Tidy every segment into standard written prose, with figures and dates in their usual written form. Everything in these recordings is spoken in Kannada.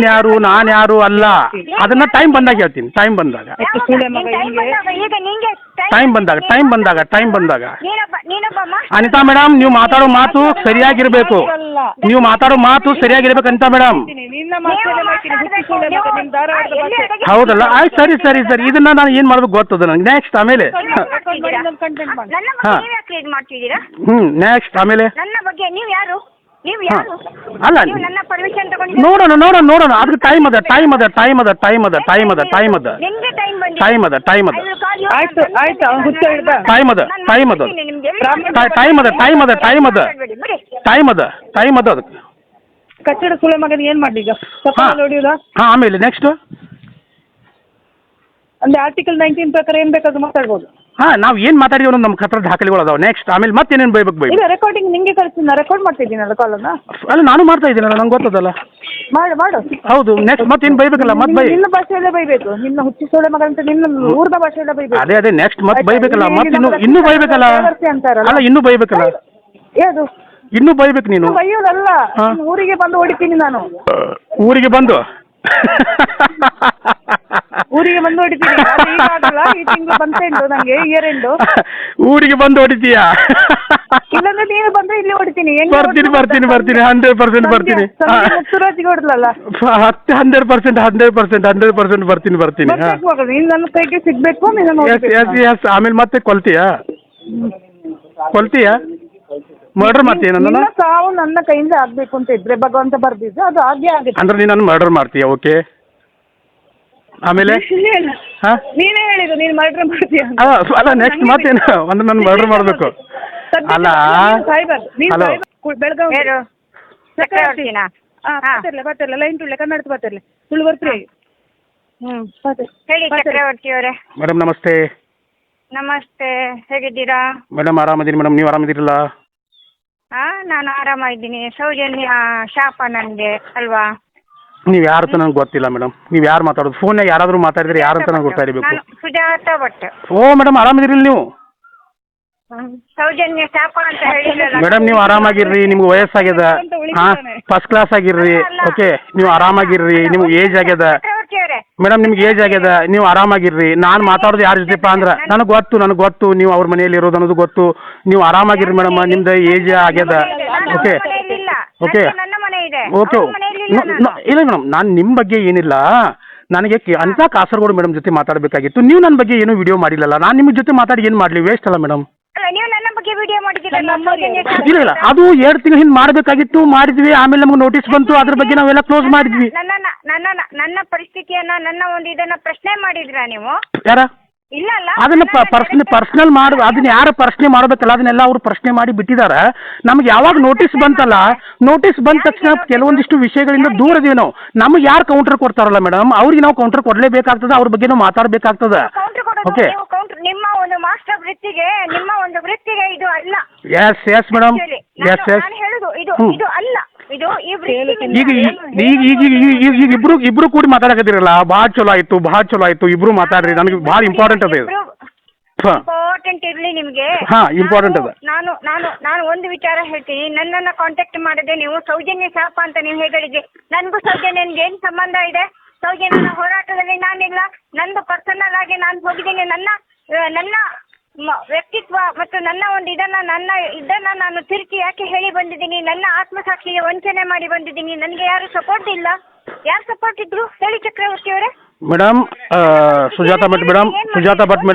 ಯಾರು ನಾನು ಯಾರು ಅಲ್ಲ, ಅದನ್ನ ಟೈಮ್ ಬಂದಾಗ ಹೇಳ್ತೀನಿ. ಟೈಮ್ ಬಂದಾಗ ಅನಿತಾ ಮೇಡಮ್, ನೀವು ಮಾತಾಡೋ ಮಾತು ಸರಿಯಾಗಿರ್ಬೇಕು. ನೀವು ಮಾತಾಡೋ ಮಾತು ಸರಿಯಾಗಿರ್ಬೇಕು ಅನಿತಾ ಮೇಡಮ್. ಹೌದಲ್ಲ, ಆಯ್ತು, ಸರಿ ಸರಿ ಸರಿ. ಇದನ್ನ ನಾನು ಏನ್ ಮಾಡ್ಬೇಕು ಗೊತ್ತದ ನನಗೆ. ನೆಕ್ಸ್ಟ್ ಆಮೇಲೆ ನೆಕ್ಸ್ಟ್ ಆಮೇಲೆ ಅಲ್ಲ, ನೋಡೋಣ ನೋಡೋಣ ನೋಡೋಣ. ಅದಕ್ಕೆ ಟೈಮ್ ಅದ ಟೈಮ್ ಅದ ಟೈಮ್ ಅದ ಟೈಮ್ ಅದ ಟೈಮ್ ಅದ ಟೈಮ್ ಅದ ಟೈಮ್ ಅದ ಟೈಮ್ ಅದ ಟೈಮ್ ಅದ ಟೈಮ್ ಅದ ಟೈಮ್ ಅದ ಟೈಮ್ ಅದ ಟೈಮ್ ಅದ ಟೈಮ್ ಅದ ಟೈಮ್ ಅದ ಅದಕ್ಕೆ. ಕಚ್ಚಡ ಸುಳೆ ಮಗನ ಏನ್ ಮಾಡ್ಲಿ ಈಗ? ಹಾಂ, ಆಮೇಲೆ ನೆಕ್ಸ್ಟ್ ಅಂದ್ರೆ ಆರ್ಟಿಕಲ್ 19 ಪ್ರಕಾರ ಏನ್ ಬೇಕಾದ್ರೂ ಮಾತಾಡ್ಬೋದು. ಹಾಂ, ನಾವು ಏನು ಮಾತಾಡಿದ್ವಿ ಅನ್ನೋದು ನಮ್ಮ ಹತ್ರ ದಾಖಲೆಗಳು ಅದಾವೆ. ನೆಕ್ಸ್ಟ್ ಆಮೇಲೆ ಮತ್ತೇನೇನು ಬೈಬೇಕು ಬೈ? ಈಗ ರೆಕಾರ್ಡಿಂಗ್ ನಿಂಗೆ ಕಳಿಸ್ತೀನಿ, ನಾ ರೆಕಾರ್ಡ್ ಮಾಡ್ತಿದ್ದೀನಲ್ಲ ಕಾಲನ್ನ. ಅಲ್ಲ, ನಾನು ಮಾಡ್ತಾ ಇದ್ದೀನಲ್ಲ, ನಂಗೆ ಗೊತ್ತದಲ್ಲ. ಮಾಡು ಮಾಡು. ಹೌದು, ನೆಕ್ಸ್ಟ್ ಮತ್ತೇನು ಬೈಬೇಕಲ್ಲ? ಮತ್ತೆ ಬೈ. ನಿನ್ನ ಭಾಷೆಯಲ್ಲೇ ಬೈಬೇಕು. ನಿನ್ನ ಹುಚ್ಚಿ ಸೋಳೆ ಮಗ ಅಂತ ನಿನ್ನ ಊರ್ದ ಭಾಷೆಯಲ್ಲೇ ಬೈಬೇಕು. ಅದೇ ಅದೇ ನೆಕ್ಸ್ಟ್ ಮತ್ತೆ ಬೈಬೇಕಲ್ಲ? ಮತ್ತೆ ಇನ್ನೂ ಬೈಬೇಕಲ್ಲ? ಅಲ್ಲ, ಇನ್ನೂ ಬೈಬೇಕಲ್ಲ? ಯಾವುದು ಇನ್ನೂ ಬೈಬೇಕು ನೀನು? ಬೈಯೋದಲ್ಲ, ಊರಿಗೆ ಬಂದು ಹೊಡಿತೀನಿ ನಾನು. ಊರಿಗೆ ಬಂದು ಊರಿಗೆ ಬಂದು ಹೊಡಿತೀನಿ. ಈ ತಿಂಗಳು ಬಂತೆಂಡು ನಂಗೆ ಇಯರ್ ಎಂಡು. ಊರಿಗೆ ಬಂದು ಹೊಡಿತೀಯಾ? ಇಲ್ಲಾಂದ್ರೆ ನೀನು ಬಂದ್ರೆ ಇಲ್ಲಿ ಹೊಡಿತೀನಿ. ಬರ್ತೀನಿ ಬರ್ತೀನಿ ಬರ್ತೀನಿ 100% ಬರ್ತೀನಿ. ಮುತ್ತುರಾಜಿಗೆ ಹೊಡ್ಲಲ್ಲ 100% ಬರ್ತೀನಿ ಬರ್ತೀನಿ. ನೀನು ನನ್ನ ಕೈಗೆ ಸಿಗ್ಬೇಕು. ಆಮೇಲೆ ಮತ್ತೆ ಕೊಲ್ತೀಯಾ? ಮರ್ಡರ್ ಮಾಡ್ತೀಯ ನನ್ನ? ಸಾವು ನನ್ನ ಕೈಯಿಂದ ಆಗ್ಬೇಕು ಅಂತ ಇದ್ರೆ ಭಗವಂತ ಬರ್ದಿದ್ದು ಅದು ಹಾಗೆ ಆಗುತ್ತೆ. ಅಂದ್ರೆ ನೀನು ನನ್ನ ಮರ್ಡರ್ ಮಾಡ್ತೀಯ? ಓಕೆ, ಆಮೇಲೆ ನೀನೇ ಹೇಳಿದ್ದು ನೀನು ಮರ್ಡರ್ ಮಾಡ್ತೀಯ. ಅಲ್ಲ, ನೆಕ್ಸ್ಟ್ ಮತ್ತೇನು ಅಂದ್ರೆ ನಾನು ಮರ್ಡರ್ ಮಾಡಬೇಕು ಅಲ್ಲ? ಹಲೋ, ಬೆಳಗಾವಿ ಬರ್ತಿರ್ಲ ಲೈನ್ ತುಳ್ಳೆ ಕನ್ನಡದ ಬರ್ತಿರ್ಲಿ ತುಳು ಬರ್ತೀರಿ. ಹೇಳಿ ಚಕ್ರವರ್ತಿ ಅವರೇ. ಮೇಡಮ್ ನಮಸ್ತೆ. ನಮಸ್ತೆ, ಹೇಗಿದ್ದೀರಾ? ಮೇಡಮ್ ಆರಾಮದೀನಿ ಮೇಡಮ್, ನೀವು ಆರಾಮದಿರಲ್ಲ? ನಾನು ಆರಾಮಾಗಿದ್ದೀನಿ. ಸೌಜನ್ಯ ಶಾಪ ನನಗೆ ಅಲ್ವಾ? ನೀವು ಯಾರು ಅಂತ ನನಗೆ ಗೊತ್ತಿಲ್ಲ ಮೇಡಮ್. ನೀವು ಯಾರು ಮಾತಾಡೋದು? ಫೋನ್ಯಾಗ ಯಾರಾದರೂ ಮಾತಾಡಿದ್ರೆ ಯಾರು ಅಂತ ನಂಗೆ ಗೊತ್ತಾಗಬೇಕು. ಸುಜಾತ ಭಟ್. ಓ ಮೇಡಮ್, ಆರಾಮದಿರಲ್ಲ ನೀವು? ಸೌಜನ್ಯ ಶಾಪ ಅಂತ ಹೇಳಿದ್ರಲ್ಲ ಮೇಡಮ್, ನೀವು ಆರಾಮಾಗಿರ್ರಿ. ನಿಮ್ಗೆ ವಯಸ್ಸಾಗ್ಯದ, ಫಸ್ಟ್ ಕ್ಲಾಸ್ ಆಗಿರ್ರಿ. ಓಕೆ, ನೀವು ಆರಾಮಾಗಿರ್ರಿ. ನಿಮ್ಗೆ ಏಜ್ ಆಗ್ಯದ ಮೇಡಮ್, ನಿಮ್ಗೆ ಏಜ್ ಆಗ್ಯದ, ನೀವು ಆರಾಮಾಗಿರ್ರಿ. ನಾನು ಮಾತಾಡೋದು ಯಾರ ಜೊತೆಪ್ಪ ಅಂದ್ರೆ ನನಗೆ ಗೊತ್ತು ನೀವು ಅವ್ರ ಮನೆಯಲ್ಲಿ ಇರೋದು ಅನ್ನೋದು ಗೊತ್ತು. ನೀವು ಆರಾಮಾಗಿರ್ರಿ ಮೇಡಮ್, ನಿಮ್ದು ಏಜ್ ಆಗ್ಯದ. Okay okay okay. ಇಲ್ಲ ಮೇಡಮ್, ನಾನು ನಿಮ್ಮ ಬಗ್ಗೆ ಏನಿಲ್ಲ. ನನಗೆ ಅಂತ ಕಾಸರಗೋಡು ಮೇಡಮ್ ಜೊತೆ ಮಾತಾಡಬೇಕಾಗಿತ್ತು. ನೀವು ನನ್ನ ಬಗ್ಗೆ ಏನೂ ವಿಡಿಯೋ ಮಾಡಿಲ್ಲಲ್ಲ. ನಾನು ನಿಮ್ಮ ಜೊತೆ ಮಾತಾಡಿ ಏನು ಮಾಡಲಿ? ವೇಸ್ಟ್ ಅಲ್ಲ ಮೇಡಮ್. ಇಲ್ಲ ಇಲ್ಲ, ಅದು 2 ತಿಂಗಳ ಹಿಂದೆ ಮಾಡಬೇಕಾಗಿತ್ತು, ಮಾಡಿದ್ವಿ. ಆಮೇಲೆ ನಮ್ಗೆ ನೋಟಿಸ್ ಬಂತು, ಅದ್ರ ಬಗ್ಗೆ ನಾವೆಲ್ಲ ಕ್ಲೋಸ್ ಮಾಡಿದ್ವಿ. ನನ್ನ ಪರಿಸ್ಥಿತಿಯನ್ನ, ನನ್ನ ಒಂದು ಇದನ್ನ ಪ್ರಶ್ನೆ ಮಾಡಿದ್ರಾ ನೀವು? ಯಾರ? ಇಲ್ಲ ಅಲ್ಲ, ಅದನ್ನ ಪರ್ಸನಲ್ ಮಾಡಿ ಅದನ್ನ ಯಾರು ಪ್ರಶ್ನೆ ಮಾಡಬೇಕಲ್ಲ ಅದನ್ನೆಲ್ಲ ಅವರು ಪ್ರಶ್ನೆ ಮಾಡಿ ಬಿಟ್ಟಿದ್ದಾರೆ. ನಮ್ಗೆ ಯಾವಾಗ ನೋಟಿಸ್ ಬಂತಲ್ಲ, ನೋಟಿಸ್ ಬಂದ ತಕ್ಷಣ ಕೆಲವೊಂದಿಷ್ಟು ವಿಷಯಗಳಿಂದ ದೂರ ಇದೀವಿ ನಾವು. ನಮ್ಗೆ ಯಾರು ಕೌಂಟರ್ ಕೊಡ್ತಾರಲ್ಲ ಮೇಡಮ್, ಅವ್ರಿಗೆ ನಾವು ಕೌಂಟರ್ ಕೊಡಲೇಬೇಕಾಗ್ತದೆ. ಅವ್ರ ಬಗ್ಗೆ ನಾವು ಮಾತಾಡಬೇಕಾಗ್ತದೆ. ಓಕೆ, ನಿಮ್ಮ ಒಂದು ಮಾಸ್ಟರ್ ವೃತ್ತಿಗೆ, ನಿಮ್ಮ ಒಂದು ವೃತ್ತಿಗೆ ಇದು ಅಲ್ಲ. ಎಸ್ ಮೇಡಮ್, ಎಸ್ ಹೇಳುದು ಇದು ಅಲ್ಲ. ಇದು ಈಗ ಇಬ್ರು ಕೂಡಿ ಮಾತಾಡಕತ್ತಿರಲ್ಲ, ಭಾಳ ಚಲೋ ಆಯ್ತು. ಇಬ್ರು ಮಾತಾಡ್ರಿ, ನನಗೆ ಭಾಳ ಇಂಪಾರ್ಟೆಂಟ್ ಅದ ಇದು. ಇಂಪಾರ್ಟೆಂಟ್ ಇರ್ಲಿ ನಿಮ್ಗೆ. ಇಂಪಾರ್ಟೆಂಟ್ ಅದ. ನಾನು ಒಂದು ವಿಚಾರ ಹೇಳ್ತೀನಿ. ನನ್ನನ್ನ ಕಾಂಟ್ಯಾಕ್ಟ್ ಮಾಡದೆ ನೀವು ಸೌಜನ್ಯ ಶಾಪ ಅಂತ ನೀವು ಹೇಳಿದ್ರಿ. ನನ್ಗೂ ಸೌಜನ್ಯನ್ಗೆ ಏನ್ ಸಂಬಂಧ ಇದೆ? ಸೌಜನ್ಯನ ಹೋರಾಟದಲ್ಲಿ ನಾನಿಲ್ಲ. ನಂದು ಪರ್ಸನಲ್ ಆಗಿ ನಾನು ಹೋಗಿದ್ದೀನಿ. ನನ್ನ ವ್ಯಕ್ತಿತ್ವ ಮತ್ತು ನನ್ನ ಒಂದು ಇದನ್ನ ನಾನು ತಿರುಚಿ ಯಾಕೆ ಹೇಳಿ ಬಂದಿದ್ದೀನಿ? ನನ್ನ ಆತ್ಮಸಾಕ್ಷಿಗೆ ವಂಚನೆ ಮಾಡಿ ಬಂದಿದ್ದೀನಿ. ನನಗೆ ಯಾರು ಸಪೋರ್ಟ್ ಇಲ್ಲ. ಯಾರು ಸಪೋರ್ಟ್ ಇದ್ರು ಹೇಳಿ ಚಕ್ರವರ್ತಿ ಅವರೇ? ಮೇಡಮ್, ಸುಜಾತ ಭಟ್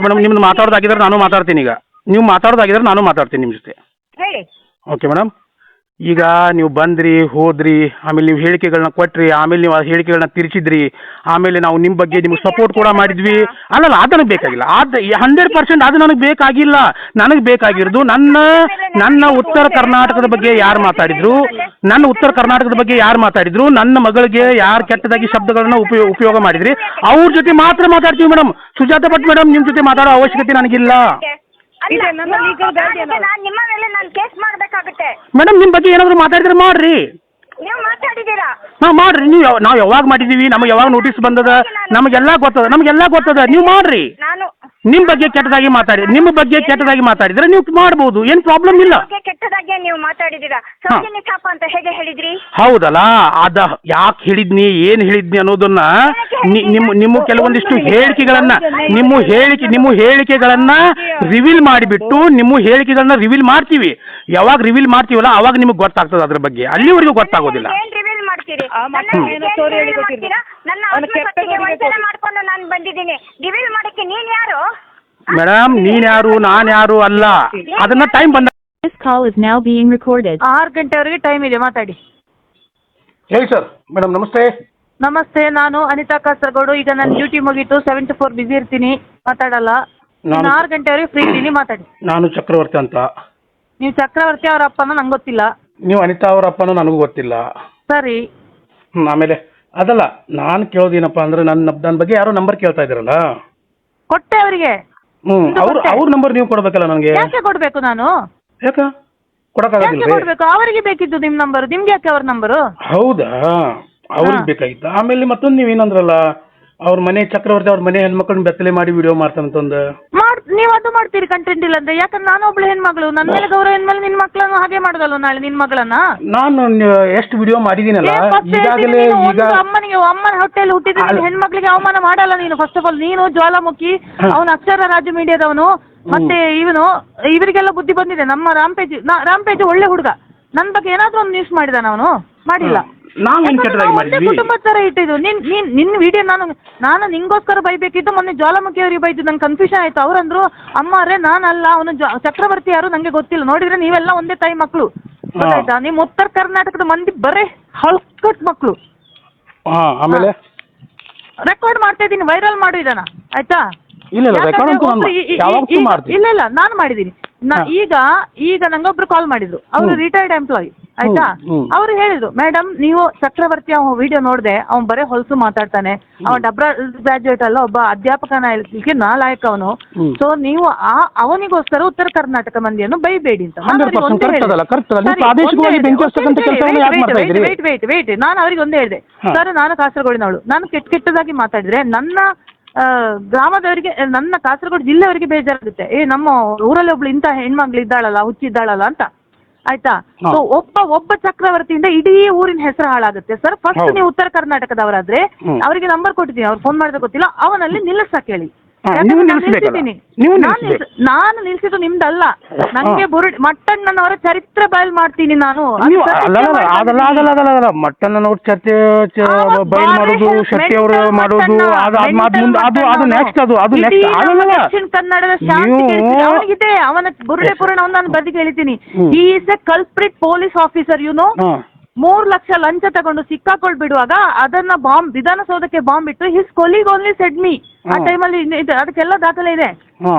ಮೇಡಮ್ ನಿಮ್ದು ಮಾತಾಡೋದಾಗಿದ್ರೆ ನಾನು ಮಾತಾಡ್ತೀನಿ. ಈಗ ನೀವು ಮಾತಾಡೋದಾಗಿದ್ರೆ ನಾನು ಮಾತಾಡ್ತೀನಿ ನಿಮ್ಮ ಜೊತೆ. ಹೇಳಿ. ಓಕೆ ಮೇಡಮ್, ಈಗ ನೀವು ಬಂದ್ರಿ, ಹೋದ್ರಿ, ಆಮೇಲೆ ನೀವು ಹೇಳಿಕೆಗಳನ್ನ ಕೊಟ್ರಿ, ಆಮೇಲೆ ನೀವು ಆ ಹೇಳಿಕೆಗಳನ್ನ ತಿರ್ಚಿದ್ರಿ, ಆಮೇಲೆ ನಾವು ನಿಮ್ಮ ಬಗ್ಗೆ ನಿಮ್ಗೆ ಸಪೋರ್ಟ್ ಕೂಡ ಮಾಡಿದ್ವಿ. ಅಲ್ಲಲ್ಲ, ಅದು ನನಗೆ ಬೇಕಾಗಿಲ್ಲ. 100% ಅದು ನನಗೆ ಬೇಕಾಗಿಲ್ಲ. ನನಗೆ ಬೇಕಾಗಿರೋದು ನನ್ನ ಉತ್ತರ ಕರ್ನಾಟಕದ ಬಗ್ಗೆ ಯಾರು ಮಾತಾಡಿದ್ರು, ನನ್ನ ಮಗಳಿಗೆ ಯಾರು ಕೆಟ್ಟದಾಗಿ ಶಬ್ದಗಳನ್ನ ಉಪಯೋಗ ಮಾಡಿದ್ರಿ, ಅವ್ರ ಜೊತೆ ಮಾತ್ರ ಮಾತಾಡ್ತೀವಿ ಮೇಡಮ್. ಸುಜಾತ ಭಟ್ ಮೇಡಮ್, ನಿಮ್ಮ ಜೊತೆ ಮಾತಾಡೋ ಅವಶ್ಯಕತೆ ನನಗಿಲ್ಲ. ನಿಮ್ಮ ಮೇಲೆ ನಾನು ಕೇಸ್ ಮಾಡಬೇಕಾಗುತ್ತೆ ಮೇಡಮ್. ನಿಮ್ಮ ಬಗ್ಗೆ ಏನಾದರೂ ಮಾತಾಡಿದ್ರೆ ಮಾಡ್ರಿ. ನೀವು ಮಾತಾಡಿದ್ದೀರಾ? ಮಾಡ್ರಿ. ನಾವು ಯಾವಾಗ ಮಾಡಿದೀವಿ, ನಮಗೆ ಯಾವಾಗ ನೋಟಿಸ್ ಬಂದದ, ನಮಗೆಲ್ಲ ಗೊತ್ತದ. ನೀವು ಮಾಡ್ರಿ. ನಿಮ್ಮ ಬಗ್ಗೆ ಕೆಟ್ಟದಾಗಿ ಮಾತಾಡಿದ್ರೆ ನೀವು ಮಾಡ್ಬೋದು, ಏನು ಪ್ರಾಬ್ಲಮ್ ಇಲ್ಲ. ಕೆಟ್ಟದಾಗಿ ಬಗ್ಗೆ ನೀವು ಮಾತಾಡಿದ್ದೀರಾ. ಸೌಜನ್ಯ ಶಾಪ ಅಂತ ಹೇಗೆ ಹೇಳಿದ್ರಿ? ಹೌದಲ್ಲ, ಅದ ಯಾಕೆ ಹೇಳಿದ್ನಿ, ಏನ್ ಹೇಳಿದ್ನಿ ಅನ್ನೋದನ್ನ ನಿಮ್ಮ ಕೆಲವೊಂದಿಷ್ಟು ಹೇಳಿಕೆಗಳನ್ನ ನಿಮ್ಮ ಹೇಳಿಕೆಗಳನ್ನ ರಿವೀಲ್ ಮಾಡಿಬಿಟ್ಟು ನಿಮ್ಮ ಹೇಳಿಕೆಗಳನ್ನ ರಿವೀಲ್ ಮಾಡ್ತೀವಿ. ಯಾವಾಗ ರಿವೀಲ್ ಮಾಡ್ತೀವಲ್ಲ ಅವಾಗ ನಿಮಗೆ ಗೊತ್ತಾಗ್ತದೆ ಅದ್ರ ಬಗ್ಗೆ, ಅಲ್ಲಿವರೆಗೂ ಗೊತ್ತಾಗೋದಿಲ್ಲ. ಏನ್ ರಿವೀಲ್ ಮಾಡ್ತೀರಿ? ನನ್ನ ವಂಚನೆ ಮಾಡ್ಕೊಂಡು ನಾನು ಬಂದಿದ್ದೀನಿ. ರಿವೀಲ್ ಮಾಡಕ್ಕೆ ನೀನ್ ಯಾರು? ಮೇಡಮ್, ನೀನ್ ಯಾರು ನಾನ್ ಯಾರು ಅಲ್ಲ, ಅದನ್ನ ಟೈಮ್ ಬಂದ. This call is now being recorded. 6 ಗಂಟೆವರೆಗೆ ಟೈಮ್ ಇದೆ, ಮಾತಾಡಿ. ಹೇಳಿ ಸರ್. ಮೇಡಮ್ ನಮಸ್ತೆ. ನಮಸ್ತೆ, ನಾನು ಅನಿತಾ ಕಾಸರಗೋಡು. ಈಗ ನನ್ನ ಡ್ಯೂಟಿ ಮುಗೀತು, 7 to 4 ಬಿಸಿ ಇರ್ತೀನಿ, ಮಾತಾಡಲ್ಲ. ನಾನು 6 ಗಂಟೆವರೆಗೆ ಫ್ರೀ ಇದ್ದೀನಿ, ಮಾತಾಡಿ. ನಾನು ಚಕ್ರವರ್ತಿ ಅಂತ. ನೀವು ಚಕ್ರವರ್ತಿ ಅವ್ರ ಅಪ್ಪನ ನಂಗೆ ಗೊತ್ತಿಲ್ಲ. ನೀವು ಅನಿತಾ ಅವ್ರ ಅಪ್ಪನೂ ನನಗೂ ಗೊತ್ತಿಲ್ಲ. ಸರಿ. ಆಮೇಲೆ ಅದಲ್ಲ, ನಾನು ಕೇಳೋದೇನಪ್ಪ ಅಂದ್ರೆ ನನ್ನ ಬಗ್ಗೆ ಯಾರೋ ನಂಬರ್ ಕೇಳ್ತಾ ಇದ್ದೀರಲ್ಲ. ಕೊಟ್ಟೆ ಅವರಿಗೆ. ಅವ್ರ ನಂಬರ್ ನೀವು ಕೊಡ್ಬೇಕಲ್ಲ ನನಗೆ. ಯಾಕೆ ಕೊಡ್ಬೇಕು ನಾನು? ಯಾಕ ಕೊಡಕ್ಕಾಗಲ್ಲ? ಕೊಡ್ಬೇಕು, ಅವರಿಗೆ ಬೇಕಿದ್ದು ನಿಮ್ ನಂಬರ್, ನಿಮ್ಗೆ ಯಾಕೆ ಅವ್ರ ನಂಬರು? ಹೌದಾ, ಅವ್ರಿಗೆ ಬೇಕಾಗಿತ್ತು. ಆಮೇಲೆ ಮತ್ತೊಂದು ನೀವೇನಂದ್ರಲ್ಲ, ಅವ್ರ ಮನೆ ಚಕ್ರವರ್ತಿ ಅವ್ರ ಮನೆ ಹೆಣ್ಮಕ್ಳನ್ನ ಬೆತ್ತಲೆ ಮಾಡಿ ವಿಡಿಯೋ ಮಾಡ್ತಾನಂತಂದು. ನೀವು ಅದು ಮಾಡ್ತೀರಿ, ಕಂಟೆಂಟ್ ಇಲ್ಲ ಅಂದ್ರೆ. ಯಾಕಂದ್ರೆ ನಾನು ಒಬ್ಳು ಹೆಣ್ಮಗಳು, ನನ್ನ ಮೇಲೆ ಗೌರವ ಹೆಣ್ಮೇಲೆ ನಿನ್ ಮಕ್ಳನ್ನು ಹಾಗೆ ಮಾಡೋದಲ್ವ ನಾಳೆ ನಿನ್ ಮಗಳನ್ನ. ನಾನು ಎಷ್ಟು ವಿಡಿಯೋ ಮಾಡಿದೀನಲ್ಲ ಈಗಾಗಲೇ. ಈಗ ಅಮ್ಮನ ಹೊಟ್ಟೆಯಲ್ಲಿ ಹುಟ್ಟಿದ ಹೆಣ್ಮಕ್ಳಿಗೆ ಅವಮಾನ ಮಾಡಲ್ಲ ನೀನು. ಫಸ್ಟ್ ಆಫ್ ಆಲ್ ನೀನು ಜ್ವಾಲಾಮುಖಿ, ಅವನು ಅಕ್ಷರ ರಾಜು ಮೀಡಿಯಾದವನು. ಮತ್ತೆ ಇವರಿಗೆಲ್ಲ ಬುದ್ಧಿ ಬಂದಿದೆ. ನಮ್ಮ ರಾಮ್ಪೇಜ್ ಒಳ್ಳೆ ಹುಡುಗ. ನನ್ನ ಬಗ್ಗೆ ಏನಾದ್ರೂ ಒಂದು ನ್ಯೂಸ್ ಮಾಡಿದಾನ ಅವನು? ಮಾಡಿಲ್ಲ. ಕುಟುಂಬದ ತರ ಇಟ್ಟಿದ್ದು ನಿನ್ನ ವಿಡಿಯೋ. ನಾನು ನಿಂಗೋಸ್ಕರ ಬೈಬೇಕಿತ್ತು. ಮೊನ್ನೆ ಜ್ವಾಲಾಮುಖಿ ಅವರಿಗೆ ಬೈದು ನಂಗೆ ಕನ್ಫ್ಯೂಷನ್ ಆಯ್ತು. ಅವ್ರಂದ್ರು, ಅಮ್ಮರೇ ನಾನಲ್ಲ, ಅವನು ಚಕ್ರವರ್ತಿ ಯಾರು ನಂಗೆ ಗೊತ್ತಿಲ್ಲ. ನೋಡಿದ್ರೆ ನೀವೆಲ್ಲ ಒಂದೇ ತಾಯಿ ಮಕ್ಕಳು, ಗೊತ್ತಾಯ್ತಾ? ನಿಮ್ ಉತ್ತರ ಕರ್ನಾಟಕದ ಮಂದಿ ಬರೇ ಹಲ್ಕಟ್ ಮಕ್ಕಳು. ಆಮೇಲೆ ರೆಕಾರ್ಡ್ ಮಾಡ್ತಾ ಇದ್ದೀನಿ, ವೈರಲ್ ಮಾಡು ಇದನ್ನ, ಆಯ್ತಾ? ಇಲ್ಲ, ನಾನು ಮಾಡಿದ್ದೀನಿ. ಈಗ ನಂಗೊಬ್ರು ಕಾಲ್ ಮಾಡಿದ್ರು, ಅವರು ರಿಟೈರ್ಡ್ ಎಂಪ್ಲಾಯಿ, ಆಯ್ತಾ? ಅವ್ರು ಹೇಳಿದ್ರು, ಮೇಡಮ್ ನೀವು ಚಕ್ರವರ್ತಿ ಅವನ ವಿಡಿಯೋ ನೋಡಿದೆ, ಅವ್ನು ಬರೇ ಹೊಲಸು ಮಾತಾಡ್ತಾನೆ, ಅವನ್ ಡಬ್ರಾ ಗ್ರಾಜುಯೇಟ್ ಅಲ್ಲ, ಒಬ್ಬ ಅಧ್ಯಾಪಕನ ನಾಲಾಯಕ ಅವನು. ಸೊ ನೀವು ಅವನಿಗೋಸ್ಕರ ಉತ್ತರ ಕರ್ನಾಟಕ ಮಂದಿಯನ್ನು ಬೈಬೇಡಿ ಅಂತ. ನಾನು ಅವ್ರಿಗೆ ಒಂದೇ ಹೇಳಿದೆ, ಸರ್ ನಾನು ಕಾಸರಗೋಡಿನವಳು, ನಾನು ಕೆಟ್ಟದಾಗಿ ಮಾತಾಡಿದ್ರೆ ನನ್ನ ಗ್ರಾಮದವರಿಗೆ, ನನ್ನ ಕಾಸರಗೋಡು ಜಿಲ್ಲೆಯವರಿಗೆ ಬೇಜಾರಾಗುತ್ತೆ. ನಮ್ಮ ಊರಲ್ಲಿ ಒಬ್ಳು ಇಂಥ ಹೆಣ್ಮಗ್ಳು ಇದ್ದಾಳಲ್ಲ, ಹುಚ್ಚಿದ್ದಾಳಲ್ಲ ಅಂತ, ಆಯ್ತಾ? ಸೊ ಒಬ್ಬ ಚಕ್ರವರ್ತಿಯಿಂದ ಇಡೀ ಊರಿನ ಹೆಸರು ಹಾಳಾಗುತ್ತೆ ಸರ್. ಫಸ್ಟ್ ನೀವು ಉತ್ತರ ಕರ್ನಾಟಕದವರಾದ್ರೆ ಅವರಿಗೆ ನಂಬರ್ ಕೊಟ್ಟಿದ್ದೀನಿ, ಅವ್ರು ಫೋನ್ ಮಾಡಿದ್ರೆ ಗೊತ್ತಿಲ್ಲ, ಅವನಲ್ಲಿ ನಿಲ್ಲಿಸಕ್ ಹೇಳಿ. ನಾನು ನಿಲ್ಸಿದ್ದು ನಿಮ್ದಲ್ಲ, ನಂಗೆ ಮಟ್ಟಣ್ಣನವರ ಚರಿತ್ರೆ ಬಯಲ್ ಮಾಡ್ತೀನಿ ನಾನು. ಮಟ್ಟಣ್ಣನವ್ರ ಚರ್ಚೆ ಬಯಲ್ ಮಾಡೋದು, ಶೆಟ್ಟಿ ಅವರು ಮಾಡೋದು, ದಕ್ಷಿಣ ಕನ್ನಡದ ಅವನಿಗಿದೆ, ಅವನ ಬುರುಡೆ ಪುರಾಣ ನಾನು ಬದಿಗೆ ಹೇಳ್ತೀನಿ. He is A culprit police officer, 3 lakh ಲಂಚ ತಗೊಂಡು ಸಿಕ್ಕಾಕೊಳ್ಬಿಡುವಾಗ ಅದನ್ನ ವಿಧಾನಸೌಧಕ್ಕೆ ಬಾಂಬ್ ಇಟ್ಟು his colleague only shed me. ಆ ಟೈಮಲ್ಲಿ ಅದಕ್ಕೆಲ್ಲ ದಾಖಲೆ ಇದೆ,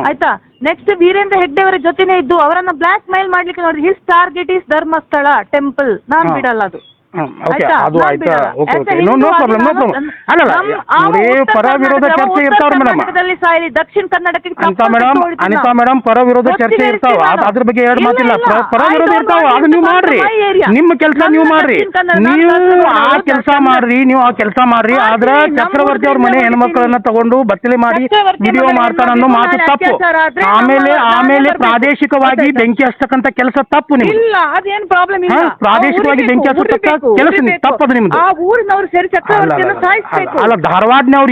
ಆಯ್ತಾ? ನೆಕ್ಸ್ಟ್ ವೀರೇಂದ್ರ ಹೆಗ್ಡೆ ಅವರ ಜೊತೆನೇ ಇದ್ದು ಅವರನ್ನ ಬ್ಲಾಕ್ ಮೇಲ್ ಮಾಡ್ಲಿಕ್ಕೆ ನೋಡಿ. His target is Dharmasthala temple. ನಾನ್ ಬಿಡಲ್ಲ ಅದು. ಸಾಯಿ ದಕ್ಷಿಣ ಕನ್ನಡಕ್ಕೆ ಪರ ವಿರೋಧ ಚರ್ಚೆ ಇರ್ತಾವ, ಅದ್ರ ಬಗ್ಗೆ ಎರಡು ಮಾತಿಲ್ಲ. ಪರ ವಿರೋಧ ಇರ್ತಾವ, ಅದು ನೀವು ಮಾಡ್ರಿ, ನಿಮ್ಮ ಕೆಲಸ ನೀವು ಮಾಡ್ರಿ, ನೀವು ಆ ಕೆಲಸ ಮಾಡ್ರಿ, ಆದ್ರ ಚಕ್ರವರ್ತಿ ಅವ್ರ ಮನೆ ಹೆಣ್ಮಕ್ಳನ್ನ ತಗೊಂಡು ಬತ್ತಲೆ ಮಾಡಿ ವಿಡಿಯೋ ಮಾಡ್ತಾನನ್ನೋ ಮಾತು ತಪ್ಪು. ಆಮೇಲೆ ಪ್ರಾದೇಶಿಕವಾಗಿ ಬೆಂಕಿ ಹಚ್ಚತಕ್ಕಂತ ಕೆಲಸ ತಪ್ಪು. ನಿಮ್ಗೆ ಅದೇನು ಪ್ರಾಬ್ಲಮ್ ಇಲ್ಲ. ಪ್ರಾದೇಶಿಕವಾಗಿ ಬೆಂಕಿ ಹಚ್ಚತಕ್ಕ ಕೆಲಸ ತಪ್ಪದು ನಿಮ್ದು. ಆ ಊರಿನವರು ಸೇರಿ ಚಕ್ರವರ್ತಿಯನ್ನು ಸಾಯಿಸಬೇಕು. ಅಲ್ಲ, ಧಾರವಾಡನಾಗ